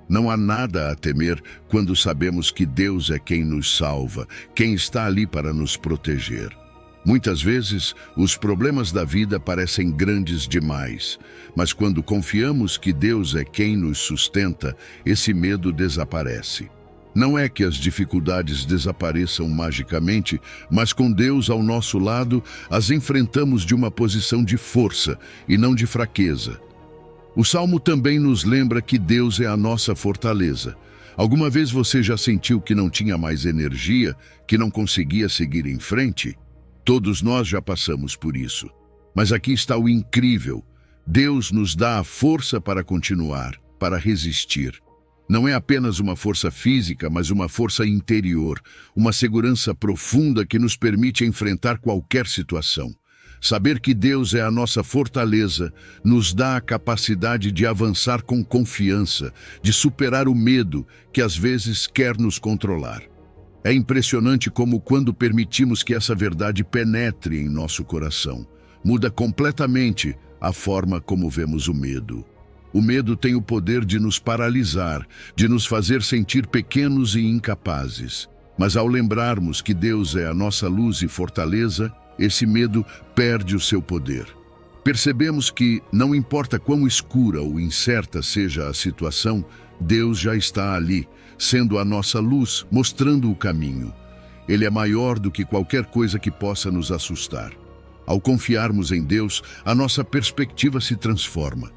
Não há nada a temer quando sabemos que Deus é quem nos salva, quem está ali para nos proteger. Muitas vezes, os problemas da vida parecem grandes demais, mas quando confiamos que Deus é quem nos sustenta, esse medo desaparece. Não é que as dificuldades desapareçam magicamente, mas com Deus ao nosso lado, as enfrentamos de uma posição de força e não de fraqueza. O Salmo também nos lembra que Deus é a nossa fortaleza. Alguma vez você já sentiu que não tinha mais energia, que não conseguia seguir em frente? Todos nós já passamos por isso. Mas aqui está o incrível. Deus nos dá a força para continuar, para resistir. Não é apenas uma força física, mas uma força interior, uma segurança profunda que nos permite enfrentar qualquer situação. Saber que Deus é a nossa fortaleza nos dá a capacidade de avançar com confiança, de superar o medo que às vezes quer nos controlar. É impressionante como, quando permitimos que essa verdade penetre em nosso coração, muda completamente a forma como vemos o medo. O medo tem o poder de nos paralisar, de nos fazer sentir pequenos e incapazes. Mas ao lembrarmos que Deus é a nossa luz e fortaleza, esse medo perde o seu poder. Percebemos que, não importa quão escura ou incerta seja a situação, Deus já está ali, sendo a nossa luz, mostrando o caminho. Ele é maior do que qualquer coisa que possa nos assustar. Ao confiarmos em Deus, a nossa perspectiva se transforma.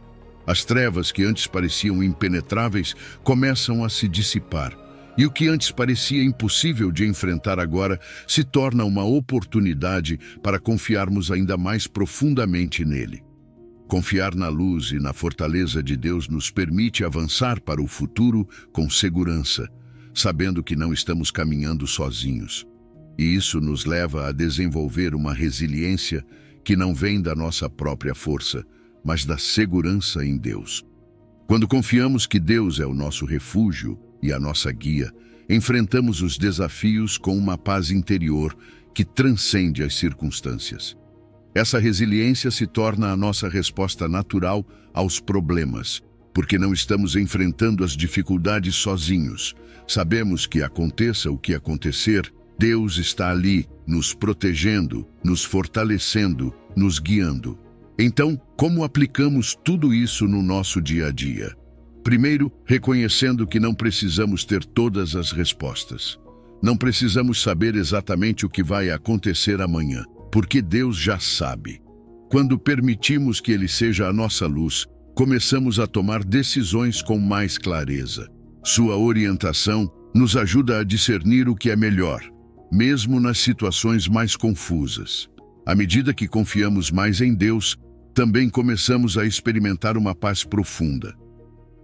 As trevas que antes pareciam impenetráveis começam a se dissipar, e o que antes parecia impossível de enfrentar agora se torna uma oportunidade para confiarmos ainda mais profundamente nele. Confiar na luz e na fortaleza de Deus nos permite avançar para o futuro com segurança, sabendo que não estamos caminhando sozinhos. E isso nos leva a desenvolver uma resiliência que não vem da nossa própria força, mas da segurança em Deus. Quando confiamos que Deus é o nosso refúgio e a nossa guia, enfrentamos os desafios com uma paz interior que transcende as circunstâncias. Essa resiliência se torna a nossa resposta natural aos problemas, porque não estamos enfrentando as dificuldades sozinhos. Sabemos que aconteça o que acontecer, Deus está ali, nos protegendo, nos fortalecendo, nos guiando. Então, como aplicamos tudo isso no nosso dia a dia? Primeiro, reconhecendo que não precisamos ter todas as respostas. Não precisamos saber exatamente o que vai acontecer amanhã, porque Deus já sabe. Quando permitimos que Ele seja a nossa luz, começamos a tomar decisões com mais clareza. Sua orientação nos ajuda a discernir o que é melhor, mesmo nas situações mais confusas. À medida que confiamos mais em Deus, também começamos a experimentar uma paz profunda.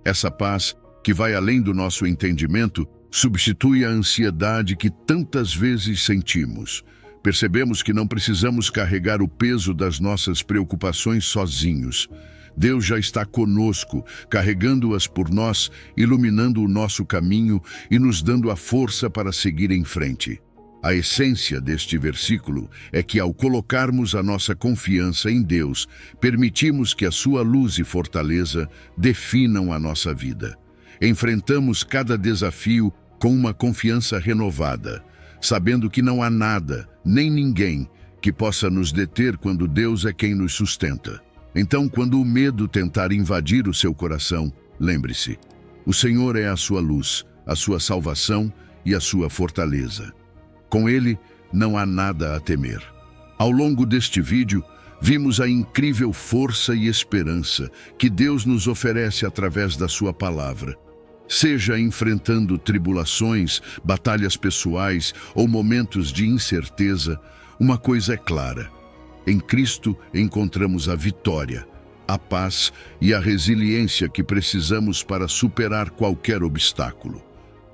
Essa paz, que vai além do nosso entendimento, substitui a ansiedade que tantas vezes sentimos. Percebemos que não precisamos carregar o peso das nossas preocupações sozinhos. Deus já está conosco, carregando-as por nós, iluminando o nosso caminho e nos dando a força para seguir em frente. A essência deste versículo é que, ao colocarmos a nossa confiança em Deus, permitimos que a sua luz e fortaleza definam a nossa vida. Enfrentamos cada desafio com uma confiança renovada, sabendo que não há nada, nem ninguém, que possa nos deter quando Deus é quem nos sustenta. Então, quando o medo tentar invadir o seu coração, lembre-se, o Senhor é a sua luz, a sua salvação e a sua fortaleza. Com Ele, não há nada a temer. Ao longo deste vídeo, vimos a incrível força e esperança que Deus nos oferece através da sua palavra. Seja enfrentando tribulações, batalhas pessoais ou momentos de incerteza, uma coisa é clara: em Cristo encontramos a vitória, a paz e a resiliência que precisamos para superar qualquer obstáculo.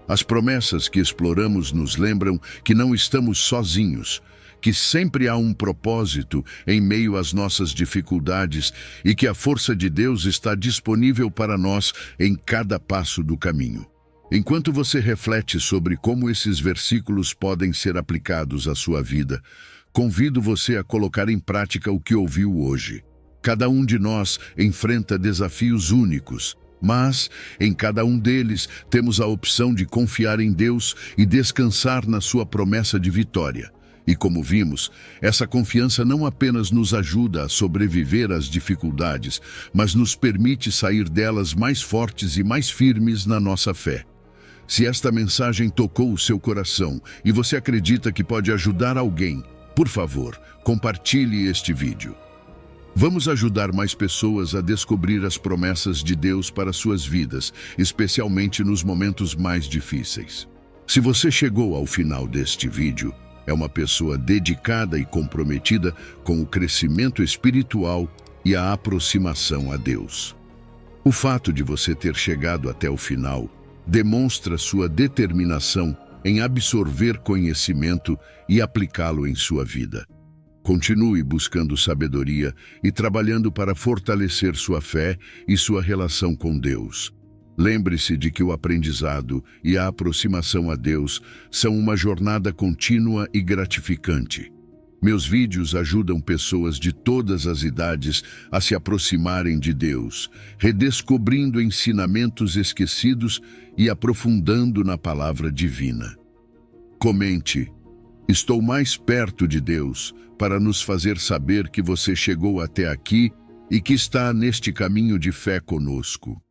As promessas que exploramos nos lembram que não estamos sozinhos, que sempre há um propósito em meio às nossas dificuldades e que a força de Deus está disponível para nós em cada passo do caminho. Enquanto você reflete sobre como esses versículos podem ser aplicados à sua vida, convido você a colocar em prática o que ouviu hoje. Cada um de nós enfrenta desafios únicos, mas, em cada um deles, temos a opção de confiar em Deus e descansar na sua promessa de vitória. E como vimos, essa confiança não apenas nos ajuda a sobreviver às dificuldades, mas nos permite sair delas mais fortes e mais firmes na nossa fé. Se esta mensagem tocou o seu coração e você acredita que pode ajudar alguém, por favor, compartilhe este vídeo. Vamos ajudar mais pessoas a descobrir as promessas de Deus para suas vidas, especialmente nos momentos mais difíceis. Se você chegou ao final deste vídeo, é uma pessoa dedicada e comprometida com o crescimento espiritual e a aproximação a Deus. O fato de você ter chegado até o final demonstra sua determinação em absorver conhecimento e aplicá-lo em sua vida. Continue buscando sabedoria e trabalhando para fortalecer sua fé e sua relação com Deus. Lembre-se de que o aprendizado e a aproximação a Deus são uma jornada contínua e gratificante. Meus vídeos ajudam pessoas de todas as idades a se aproximarem de Deus, redescobrindo ensinamentos esquecidos e aprofundando na palavra divina. Comente: "Estou mais perto de Deus", para nos fazer saber que você chegou até aqui e que está neste caminho de fé conosco.